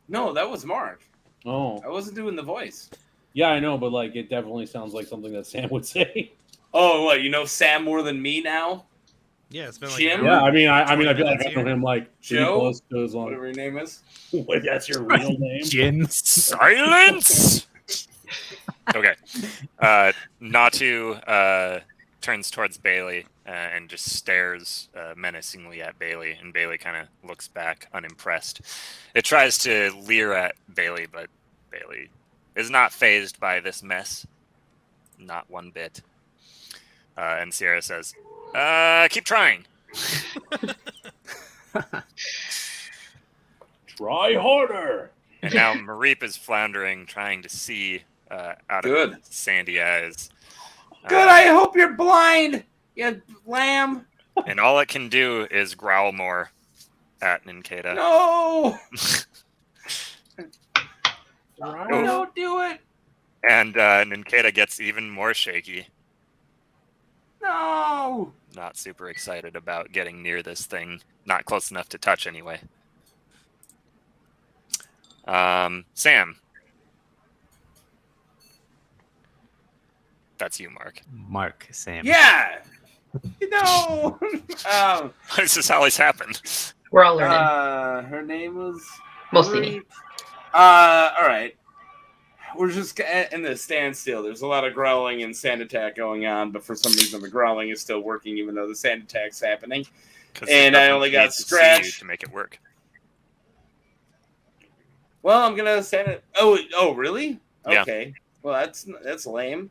No, that was Mark. Oh, I wasn't doing the voice. yeah, I know, but like it definitely sounds like something that Sam would say. Oh, what? You know Sam more than me now? Yeah, it's been like Jim? an Yeah, hour. I mean, I 20 feel like minutes I know here. him like pretty Joe? close to as long. Whatever your name is. Wait, that's your real name? Jim. Silence! Okay. Natu turns towards Bailey and just stares menacingly at Bailey, and Bailey kind of looks back unimpressed. It tries to leer at Bailey, but Bailey is not fazed by this mess. Not one bit. And Sierra says, keep trying. Try harder. And now Mareep is floundering, trying to see out Good. of his sandy eyes. Good, I hope you're blind, you lamb. And all it can do is growl more at Ninkata. No! Right. Don't do it! And Ninkata gets even more shaky. No! Not super excited about getting near this thing. Not close enough to touch anyway. Sam. That's you, Mark. Mark, Sam. Yeah! No! This is how always happened. We're all learning. Her name was... Mostly me. Alright. We're just in the standstill. There's a lot of growling and sand attack going on, but for some reason the growling is still working even though the sand attack's happening. 'Cause And it I doesn't only need got to see scratch. you to make it work. Well, I'm gonna send it. Oh, really? Yeah. Okay. Well, that's lame.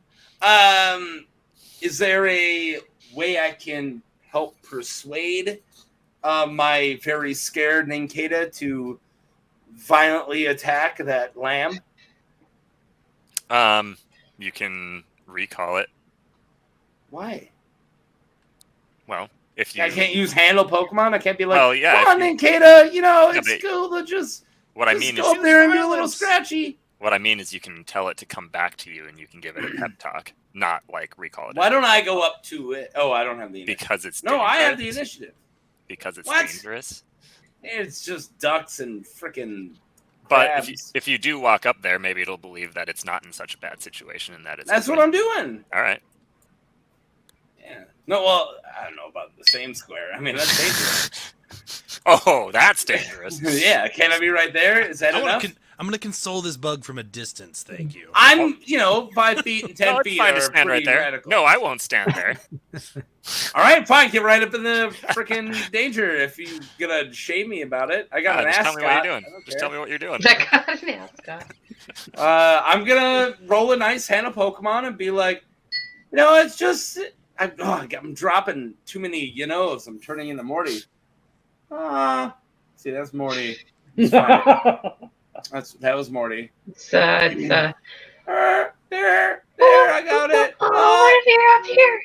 Is there a way I can help persuade my very scared Ninkata to violently attack that lamb? You can recall it. Why? Well, if you I can't use handle Pokemon. I can't be like, Well, yeah, come on, if Ninkata. You know, Yeah, it's but cool to just what I mean is go up there and do a little scratchy. what I mean is you can tell it to come back to you and you can give it a pep talk, not like recall it. Why don't I go up to it? Oh, I don't have the initiative. Because it's No, I have the dangerous. initiative. Because it's What? dangerous. It's just ducks and freaking. But crabs. if you do walk up there, maybe it'll believe that it's not in such a bad situation and that it's. That's what I'm doing. All right. Yeah. No, well, I don't know about the same square. I mean, that's dangerous. Oh, that's dangerous. Yeah, can I be right there? Is that enough? I'm gonna console this bug from a distance. Thank you. I'm, 5 feet and 10 No, it's feet fine are to stand right pretty there. radical. No, I won't stand there. All right, fine. Get right up in the freaking danger if you're gonna shame me about it. I got an Just ascot. tell me what you're doing. I don't Just care. tell me what you're doing. That got an ascot. I'm gonna roll a nice hand of Pokemon and be like, it's just I'm dropping too many you-knows. I'm turning into Morty. See, that's Morty. That was Morty. It's There, I got it. Oh, up here.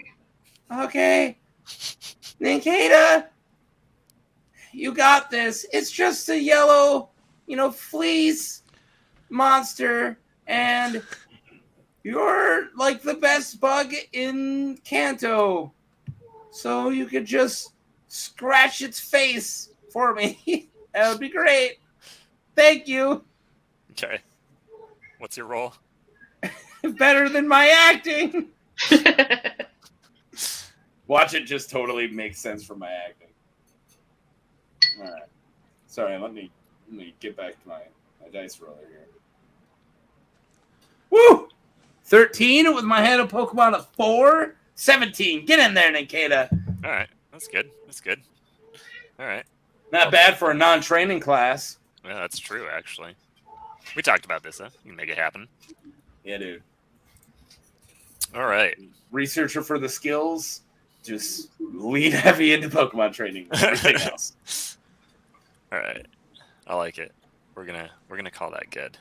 Okay. Ninkata, you got this. It's just a yellow, fleece monster, and you're like the best bug in Kanto. So you could just scratch its face for me. That would be great. Thank you. Okay. What's your role? Better than my acting. Watch it just totally make sense for my acting. All right. Sorry, let me get back to my dice roller here. Woo! 13 with my head of Pokemon of 4. 17. Get in there, Ninkata. All right. That's good. That's good. All right. Not bad for a non-training class. Yeah, that's true, actually. We talked about this, huh? You can make it happen. Yeah, dude. All right. Researcher for the skills just lean heavy into Pokemon training. Everything else. All right, I like it. We're gonna call that good.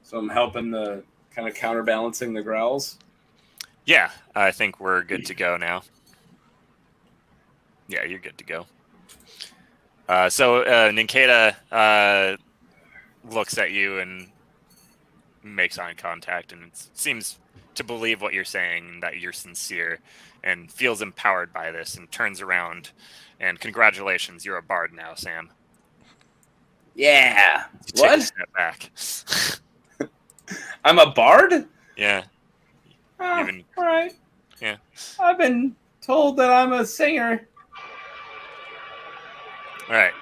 So I'm helping the kind of counterbalancing the growls. Yeah, I think we're good to go now. Yeah, you're good to go. So Ninkata looks at you and makes eye contact, and it seems to believe what you're saying, that you're sincere, and feels empowered by this, and turns around. And congratulations, you're a bard now, Sam. Yeah. You take a What? step back. I'm a bard? Yeah. Oh, Even- all right. Yeah. I've been told that I'm a singer. All right.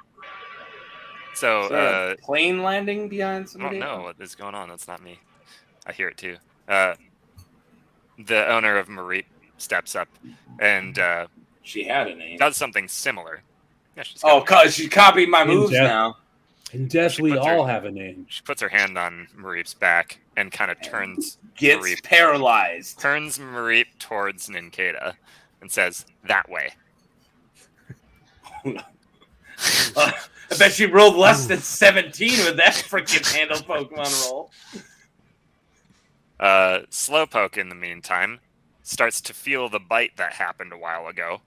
So, Is there a plane landing behind I somebody? don't know what is going on. That's not me. I hear it too. The owner of Mareep steps up and She had a name. does something similar. Yeah, she's Oh, got- cause she copied my In moves death. now. In death, She we puts her- all have a name. she puts her hand on Mareep's back and kind of turns Gets Mareep paralyzed. towards Ninkata and says, "That way." I bet she rolled less than 17 with that freaking handle Pokemon roll. Slowpoke, in the meantime, starts to feel the bite that happened a while ago,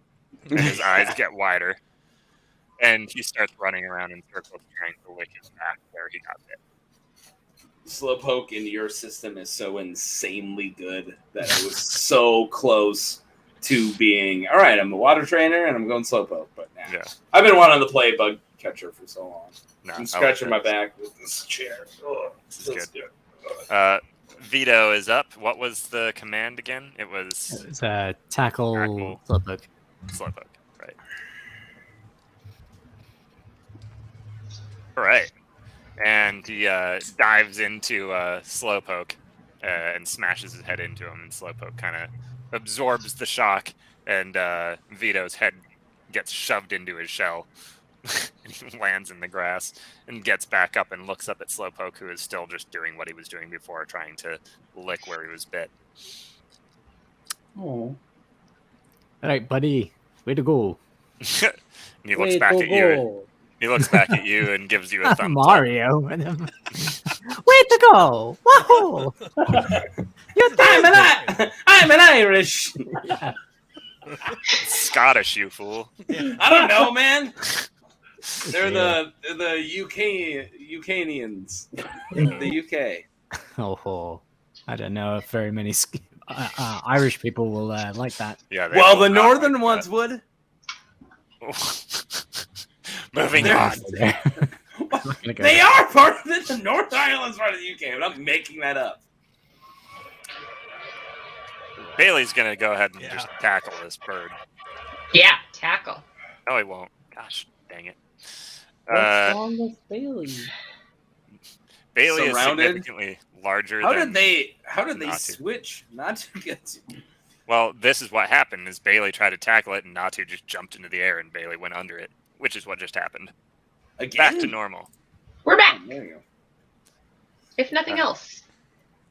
and his eyes get wider, and he starts running around in circles trying to lick his back where he got bit. Slowpoke in your system is so insanely good that it was so close to being, all right, I'm a water trainer and I'm going Slowpoke, but nah. Yeah. I've been wanting to play Bug Catcher for so long. No, I'm I scratching my like that. back with this chair. Oh, This is good. Vito is up. What was the command again? It was It's a tackle Slowpoke. Slowpoke, right? All right. And he dives into Slowpoke and smashes his head into him, and Slowpoke kind of absorbs the shock, and Vito's head gets shoved into his shell. And he lands in the grass and gets back up and looks up at Slowpoke, who is still just doing what he was doing before, trying to lick where he was bit. Oh, All right, buddy. Way to go. And he looks back at you. He looks back at you and gives you a thumbs Mario. Way to go. Whoa. I'm an Irish. up. Scottish, you fool. I don't know, man. They're the UKians. The UK. Oh, I don't know if very many Irish people will like that. Yeah. they Well, will the not northern like ones would. that. Moving They're- on. They are part of it. The North Island's part of the UK. I'm not making that up. Bailey's gonna go ahead and just tackle this bird. Yeah, tackle. No, he won't. Gosh, dang it. what's wrong with Bailey? Bailey Surrounded? is significantly larger How than... did they Natu. switch not to get to? Well, this is what happened, is Bailey tried to tackle it, and Natu just jumped into the air, and Bailey went under it, which is what just happened. Again? Back to normal. We're back. There you go. If nothing else.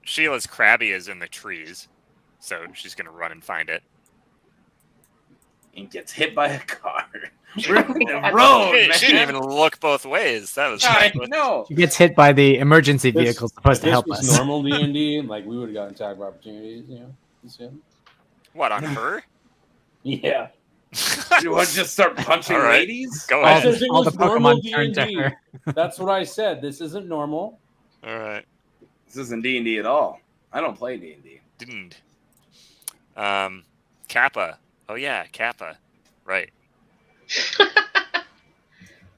Sheila's Krabby is in the trees, so she's going to run and find it. And gets hit by a car. Yeah. We're in the road, She man. didn't even look both ways. That was I know. She gets hit by the emergency vehicle supposed to help This was us. normal D&D, like we would have gotten tag opportunities, you know. This him. What, on her? Yeah. You want to just start punching All right. ladies? Go I ahead. said it all the was normal Pokemon turned to D&D. her. That's what I said. This isn't normal. All right. This isn't D&D at all. I don't play D&D. Didn't. Kappa. Oh, yeah, Kappa. Right.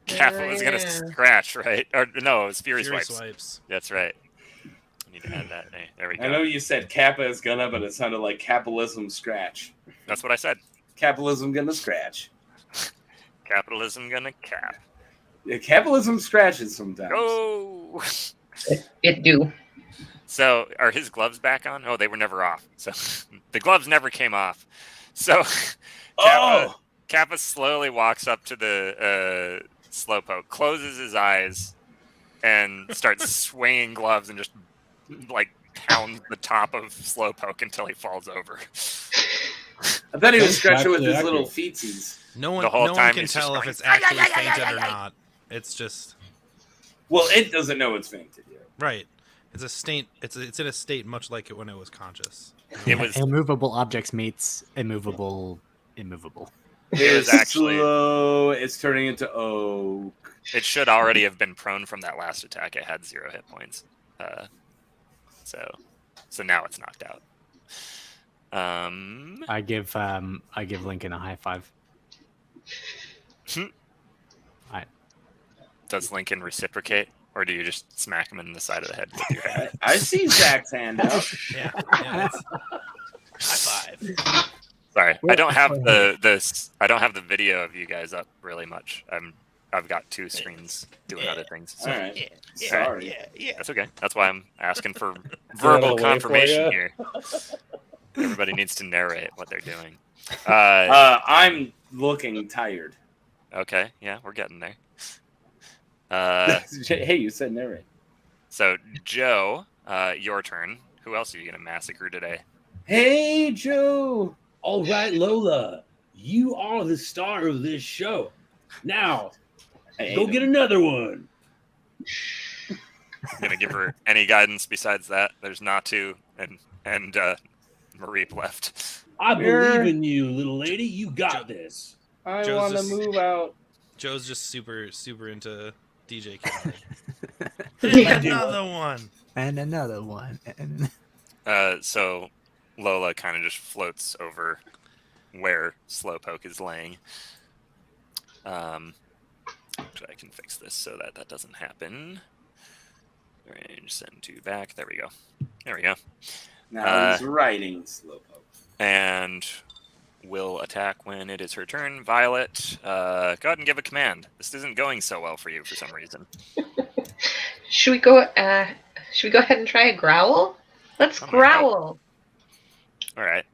Kappa was going to scratch, right? Or no, it was Fury Swipes. Swipes. That's right. I need to add that. Hey, there we I know go. you said Kappa is gonna, but it sounded like capitalism scratch. That's what I said. Capitalism gonna scratch. Capitalism gonna cap. Yeah, capitalism scratches sometimes. Go! It do. So, are his gloves back on? Oh, they were never off. So, the gloves never came off. So, Oh! Kappa slowly walks up to the Slowpoke, closes his eyes, and starts swinging gloves and just, like, pounds the top of Slowpoke until he falls over. I bet he was That's scratching with actually his little accurate. feetsies. No one, The whole no one time can he's just tell if going, it's actually fainted or not. It's just Well, it doesn't know it's fainted yet. right. It's a state. It's in a state much like it when it was conscious. It was immovable objects meets immovable. It It's was actually. slow. It's turning into oak. It should already have been prone from that last attack. It had 0 hit points. So now it's knocked out. I give Lincoln a high five. Does Lincoln reciprocate, or do you just smack him in the side of the head with your head? I see Zach's hand out. Yeah. High five. Sorry, I don't have the video of you guys up really much. I've got 2 screens doing other things. So. All right. Yeah. Sorry. Yeah. That's okay. That's why I'm asking for Get verbal away for confirmation ya. here. Everybody needs to narrate what they're doing. I'm looking tired. Okay, yeah, we're getting there. Hey, you said narrate. So, Joe, your turn. Who else are you going to massacre today? Hey, Joe. All right, Lola, you are the star of this show. Now, go get another one. I'm going to give her any guidance besides that. There's Natu and Mareep left. I believe in you, little lady. You got this. I Joe's want to just- move out. Joe's just super into DJ Khaled. Yeah. Another one. And another one. And So Lola kind of just floats over where Slowpoke is laying. Actually, I can fix this so that doesn't happen. Range, send 2 back. There we go. There we go. Now he's riding Slowpoke. And will attack when it is her turn. Violet, go ahead and give a command. This isn't going so well for you for some reason. Should we go ahead and try a growl? Let's Oh my growl. All right.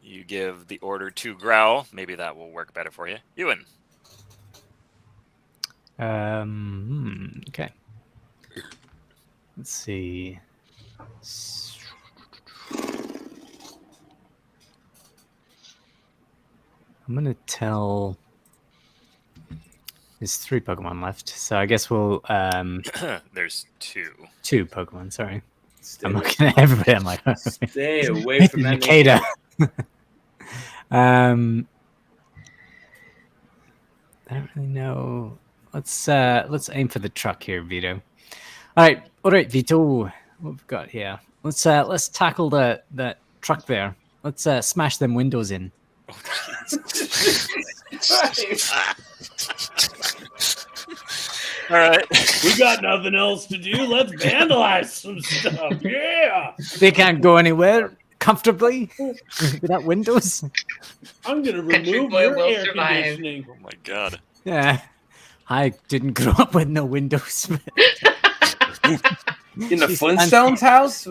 You give the order to growl. Maybe that will work better for you. Ewan. okay. Let's see. I'm gonna tell. There's 3 Pokemon left, so I guess we'll There's 2. 2 Pokemon. Sorry, Stay I'm away, looking at everybody. I'm like, stay away from that. Nikeda. I don't really know. Let's aim for the truck here, Vito. All right, Vito. What we've got here? Let's tackle that truck there. Let's smash them windows in. Oh, jeez. All right. We got nothing else to do. Let's vandalize some stuff. Yeah. They can't go anywhere comfortably without windows. I'm going to Country remove boy your will air survive. conditioning. Oh my god. Yeah, I didn't grow up with no windows. In the These Flintstones house?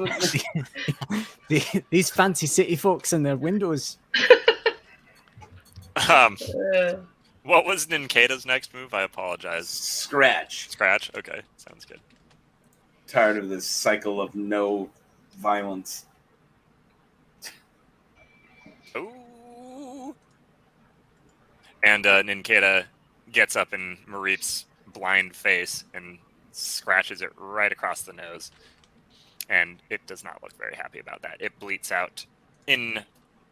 These fancy city folks and their windows. What was Ninkeda's next move? I apologize. Scratch. Scratch? Okay, sounds good. Tired of this cycle of no violence. Ooh. And Ninkeda gets up in Mareep's blind face and scratches it right across the nose. And it does not look very happy about that. It bleats out in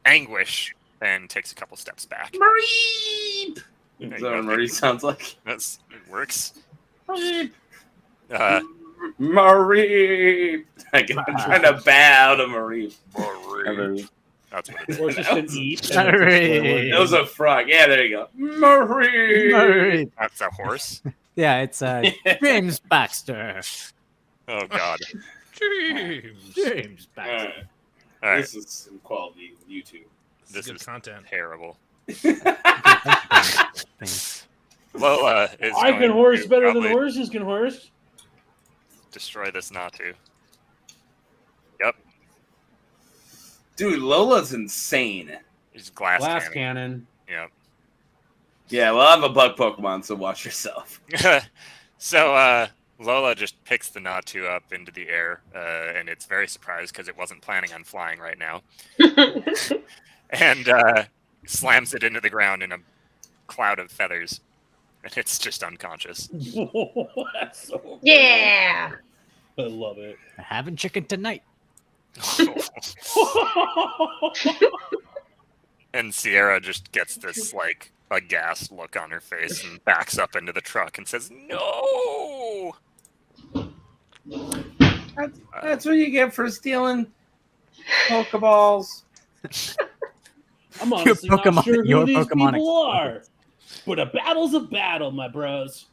anguish and takes a couple steps back. Mareep! There Is you that go. what Mareep sounds like? It works. Mareep! Uh, Mareep! I'm trying to bow to Mareep. Mareep. That's what it is. Or it's just an eep. Sorry. That was a frog. Yeah, there you go. Mareep! That's a horse? Yeah, it's James Baxter. Oh, God. James. All right. All right. This is some quality YouTube. This Good is content. terrible. Thanks. Lola is I going can horse to better than probably horses can horse. destroy this Natu. Yep. Dude, Lola's insane. He's glass cannon. cannon. Yep. Yeah, well, I have a bug Pokemon, so watch yourself. So Lola just picks the Natu up into the air, and it's very surprised because it wasn't planning on flying right now, and slams it into the ground in a cloud of feathers, and it's just unconscious. That's so cool. Yeah. I love it. Having chicken tonight. And Sierra just gets this like aghast look on her face and backs up into the truck and says, "No!" That's what you get for stealing Pokeballs. I'm honestly not Pokemon- sure your who these Pokemon people are, but a battle's a battle, my bros.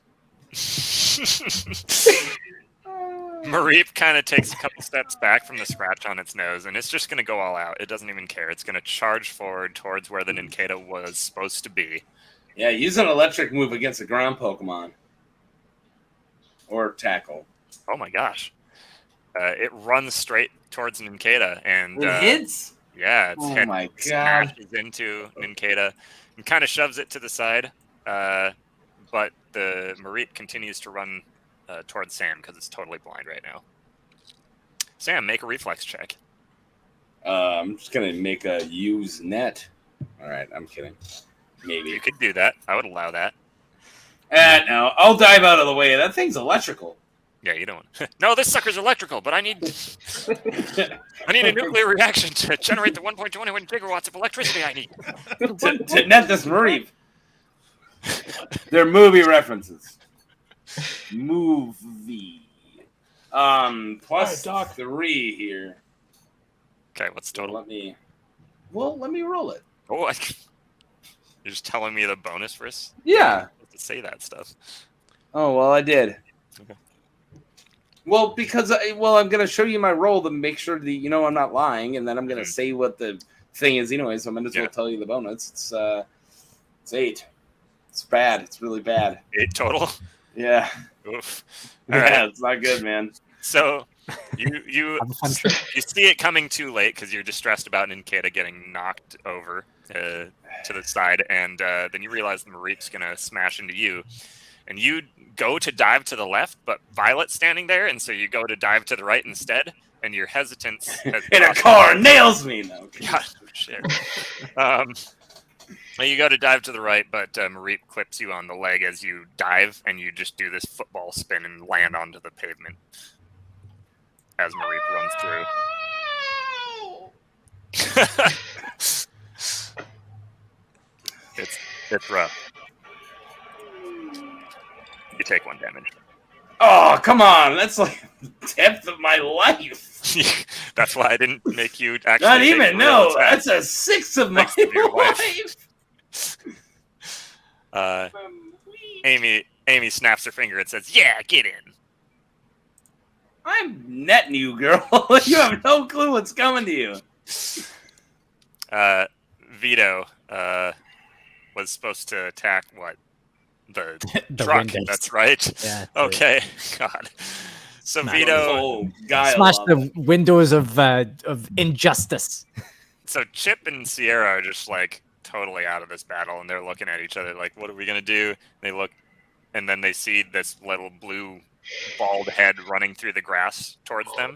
Mareep kind of takes a couple steps back from the scratch on its nose, and it's just going to go all out. It doesn't even care. It's going to charge forward towards where the Nincada was supposed to be. Yeah, use an electric move against a ground Pokemon. Or tackle. Oh my gosh. It runs straight towards Nincada, and It hits? yeah, its Oh head my god. smashes into Nincada and kind of shoves it to the side. But the Mareep continues to run towards Sam because it's totally blind right now. Sam, make a reflex check. I'm just going to make a use net. All right, I'm kidding. Maybe. You could do that. I would allow that. No, I'll dive out of the way. That thing's electrical. Yeah, you don't. No, this sucker's electrical, but I need a nuclear reaction to generate the 1.21 gigawatts of electricity I need. to net this Mareep. They're movie references. Movie. Plus All right, Doc. 3 here. Okay, what's So total? let me roll it. Oh, you're just telling me the bonus for us Yeah. to say that stuff. Oh, well, I did. Okay. Well, because I'm going to show you my roll to make sure that I'm not lying, and then I'm going to say what the thing is anyway, so I might as well tell you the bonus. It's 8. It's bad. It's really bad. 8 total? Yeah. Oof. Yeah, All right. it's not good, man. So you Have a fun trip. you see it coming too late because you're distressed about Nincada getting knocked over to the side, and then you realize the Mareep's gonna smash into you, and you go to dive to the left, but Violet's standing there, and so you go to dive to the right instead, and your hesitance has In a caused- car nails me. No. God, shit. You go to dive to the right, but Mareep clips you on the leg as you dive, and you just do this football spin and land onto the pavement as Mareep runs through. It's rough. You take 1 damage. Oh, come on. That's like the depth of my life. That's why I didn't make you actually. Not take even, the real no. attack. That's a 6 of my Thanks to your life. Amy snaps her finger and says, "Yeah, get in." I'm netting you, girl. You have no clue what's coming to you. Vito was supposed to attack what? The The truck. windows. That's right. Yeah. Okay. God. So Smash Vito. Oh, guile Smash on the it. windows of injustice. So Chip and Sierra are just like totally out of this battle, and they're looking at each other like, "What are we gonna do?" They look, and then they see this little blue bald head running through the grass towards them,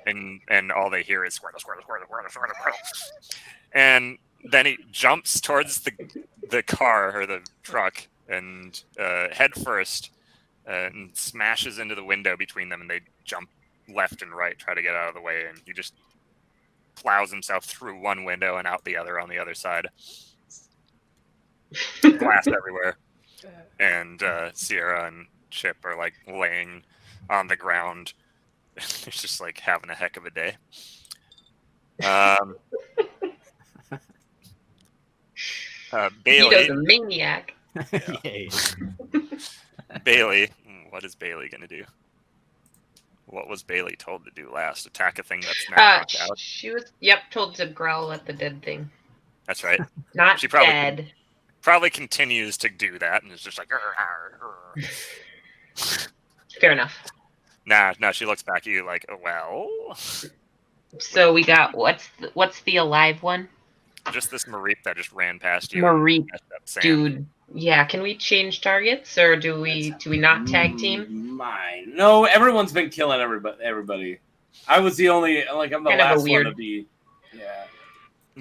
and all they hear is "Squirtle, squirtle, squirtle, squirtle, squirtle, squirtle." And then he jumps towards the car or the truck and head first and smashes into the window between them, and they jump left and right, try to get out of the way, and he just plows himself through one window and out the other on the other side. Glass everywhere. And Sierra and Chip are like laying on the ground. It's just like having a heck of a day. Vito's Bailey, a maniac. Yay. Bailey, what is Bailey gonna do? What was Bailey told to do last? Attack a thing that's not knocked out. She was told to growl at the dead thing. That's right. Not She probably dead. Probably continues to do that, and is just like. "Arr, arr, arr." Fair enough. Nah, she looks back at you like, well, So we got what's the alive one? just this Mareep that just ran past you. Mareep, Messed up Sam. dude. Yeah, can we change targets, or do we not tag team? Mine. No, everyone's been killing everybody. I was the only, like, I'm the Kind of a last one weird- to be. Yeah.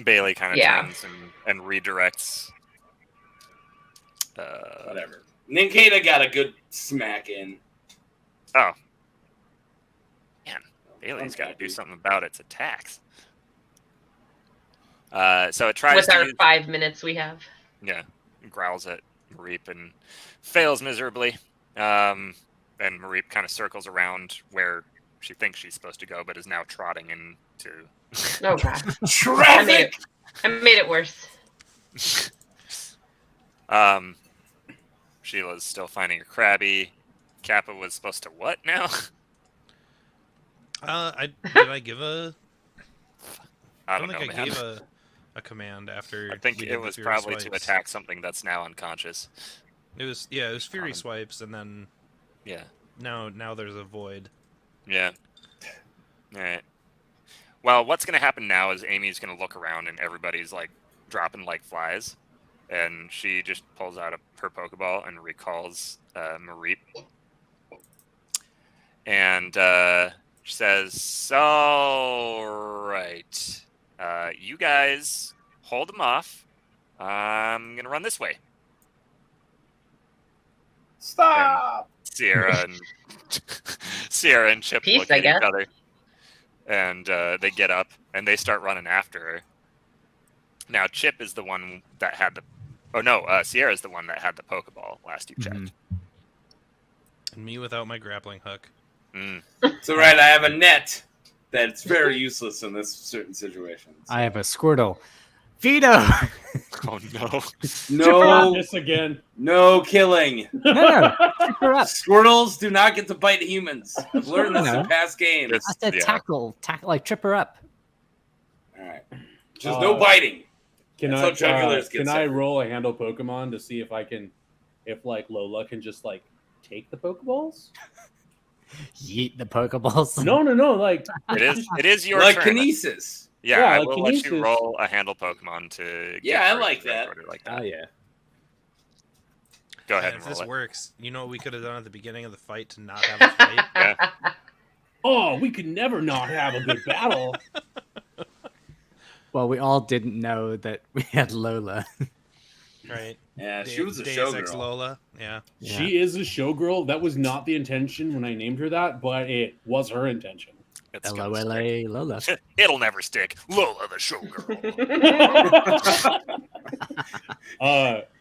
Bailey kind of Yeah. turns and redirects. Whatever. Ninkata got a good smack in. Oh. Man, Bailey's I'm got to happy. do something about its attacks. So it tries With to our use, 5 minutes we have. yeah, growls at Mareep and fails miserably. And Mareep kind of circles around where she thinks she's supposed to go, but is now trotting into. Oh god, Traffic! I made it worse. Sheila's still finding a Krabby. Kappa was supposed to what now? Did I give a? I don't don't think know, I man. gave a command after. I think we did it the was Fury probably to Swipes. attack something that's now unconscious. It was Fury Swipes, and then Yeah. now there's a void. Yeah. All right. Well, what's going to happen now is Amy's going to look around and everybody's like dropping like flies, and she just pulls out her Pokeball and recalls Mareep, and she says, "All right, you guys hold them off. I'm going to run this way." Stop! Sierra and Chip Peace, look I at guess. each other, and they get up and they start running after her. Now Chip is the one that had the. Oh no, Sierra is the one that had the Pokeball last you checked. And me without my grappling hook. Mm. So right, I have a net that's very useless in this certain situations. I have a Squirtle. Vito! Oh no! No, This again. no killing. No, pick her up. Squirtles do not get to bite humans. I've learned this No. in past games. It's- I said yeah. tackle, like trip her up. All right, just no biting. Can That's how jugulars get can I separate. roll a handle Pokemon to see if like Lola can just like take the Pokeballs? Yeet the Pokeballs. No, like It is your Like turn. kinesis. Yeah, Yeah, I like will let you kinesis. roll a handle Pokemon to. Yeah, get I her like into the that. order like that. Oh yeah. Go ahead And and if roll this it. works, you know what we could have done at the beginning of the fight to not have a fight? Yeah. Oh, we could never not have a good battle. Well, we all didn't know that we had Lola. Right. Yeah, she was a Deus Ex showgirl. Lola. Yeah. She is a showgirl. That was not the intention when I named her that, but it was her intention. It's gonna stick. LOLA Lola. It'll never stick. Lola the showgirl.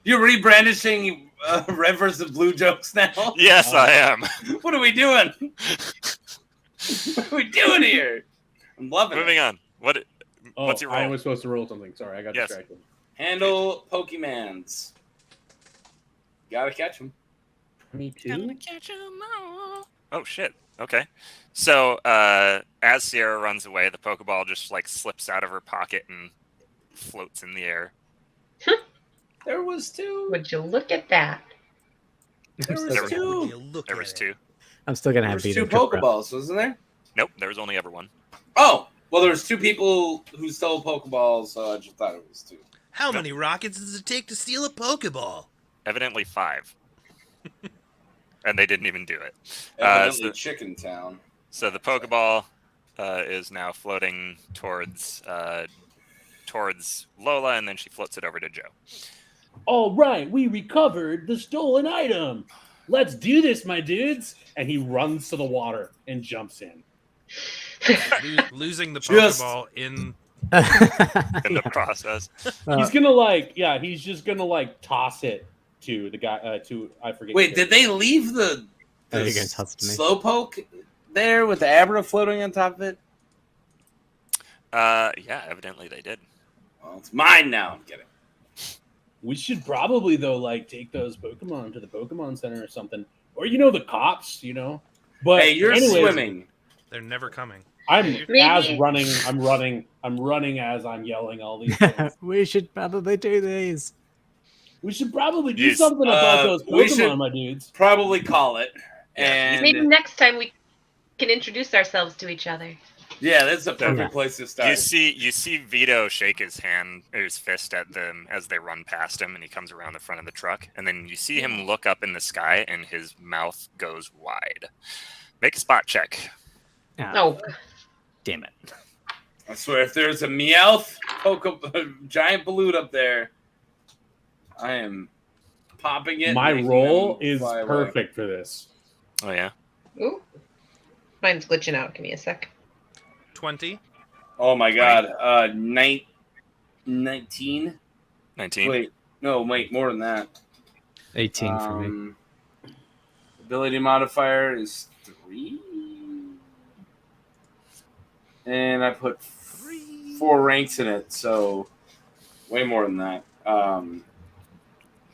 You're rebrandishing red versus blue jokes now. Yes, I am. What are we doing? What are we doing here? I'm loving it. Moving on. Oh, What's your I roll? was supposed to roll something. Sorry, I got Yes. distracted. Handle Pokemans. Gotta catch them. 22. Oh shit. Okay. So as Sierra runs away, the Pokeball just like slips out of her pocket and floats in the air. There was two. Would you look at that? There There was was- You two. look There at was it. two. I'm still gonna There have was Vito two trip her up. Pokeballs, wasn't there? Nope, there was only ever one. Oh, well, there was two people who stole Pokeballs, so I just thought it was two. How many rockets does it take to steal a Pokeball? Evidently 5. And they didn't even do it. Evidently, Chicken Town. So the Pokeball is now floating towards Lola, and then she floats it over to Joe. All right, we recovered the stolen item. Let's do this, my dudes. And he runs to the water and jumps in. Losing the Just- Pokeball in. In the process. He's gonna he's just gonna toss it to the guy I forget. Wait, his did name. they leave the Oh, you guys hustled me. Slowpoke there with the Abra floating on top of it? Yeah, evidently they did. Well, it's mine now. I'm kidding. We should probably though take those Pokemon to the Pokemon Center or something, or the cops, But Hey, you're anyways, swimming. They're never coming. I'm Maybe- I'm running as I'm yelling all these things. We should probably do these. We should probably do Yes. something about those We Pokemon, should- my dudes. Probably call it. Yeah. And Maybe next time we can introduce ourselves to each other. Yeah, that's a perfect place to start. You see Vito shake his hand or his fist at them as they run past him, and he comes around the front of the truck, and then you see him look up in the sky, and his mouth goes wide. Make a spot check. No. Damn it. I swear, if there's a Meowth giant balloon up there, I am popping it. My and making roll them is fly away. perfect for this. Oh yeah. Ooh. Mine's glitching out. Give me a sec. 20. Oh my god. 19? 19. Wait, no, wait, more than that. 18 for me. Ability modifier is 3. And I put 4 ranks in it, so way more than that.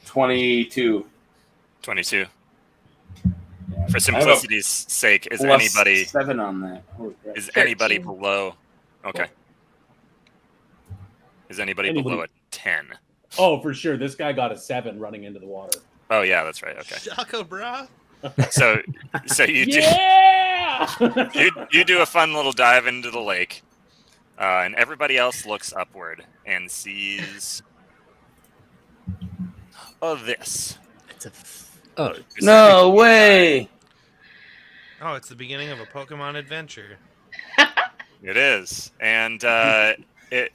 22. 22. Yeah. For simplicity's sake, is Plus anybody 7 on that? Holy crap. is anybody 13. below? Okay. Is anybody below a 10? Oh, for sure. This guy got a 7 running into the water. Oh yeah, that's right. Okay. Shaka, brah. So you Yeah! you do a fun little dive into the lake, and everybody else looks upward and sees this. Oh, No way! Oh, it's the beginning of a Pokemon adventure. It is, and it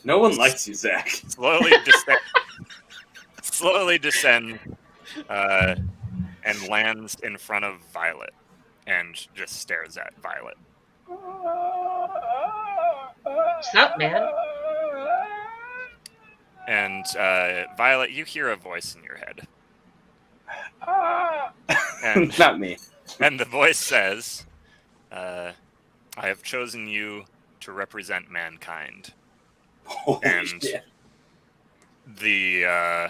No one likes you, Zach. slowly descends and lands in front of Violet, and just stares at Violet. What's up, man? And Violet, you hear a voice in your head, and Not me. and the voice says, "I have chosen you to represent mankind." Holy And shit. the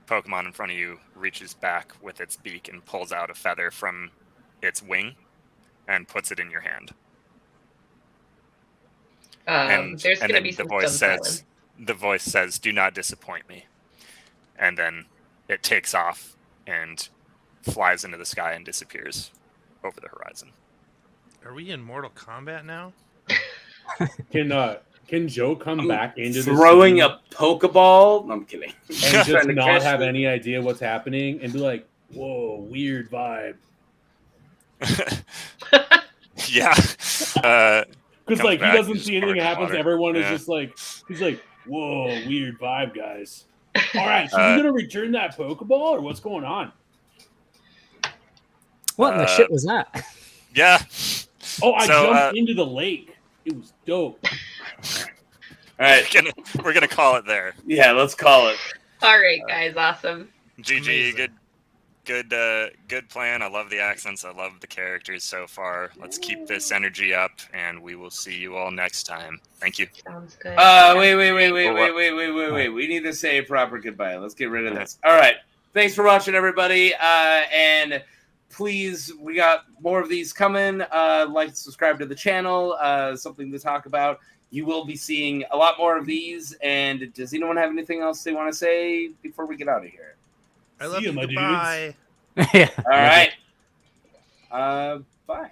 Pokemon in front of you reaches back with its beak and pulls out a feather from its wing and puts it in your hand. There's going to be the some voice stun says, "The voice says, do not disappoint me." And then it takes off and flies into the sky and disappears over the horizon. Are we in Mortal Kombat now? Can Joe come back into the throwing scene a Pokeball? No, I'm kidding. and just Trying to not catch have me. any idea what's happening and be like, "Whoa, weird vibe"? Yeah. Because Comes like he back, doesn't just see anything covered in happens. water. Everyone is Yeah. just like, he's like, "Whoa, weird vibe, guys." All right, so Uh, you gonna return that Pokeball or what's going on? what in the shit was that? Yeah. Oh, I So, jumped into the lake. It was dope. All right. We're gonna call it there. Yeah, let's call it. All right, guys. Awesome. GG, Amazing. good plan. I love the accents. I love the characters so far. Let's keep this energy up, and we will see you all next time. Thank you. Sounds good. Wait. We need to say a proper goodbye. Let's get rid of this. All right. Thanks for watching, everybody. And please, we got more of these coming. Like, subscribe to the channel. Something to talk about. You will be seeing a lot more of these. And does anyone have anything else they want to say before we get out of here? I love See ya, you. my dudes. Goodbye. Yeah. All right. Bye.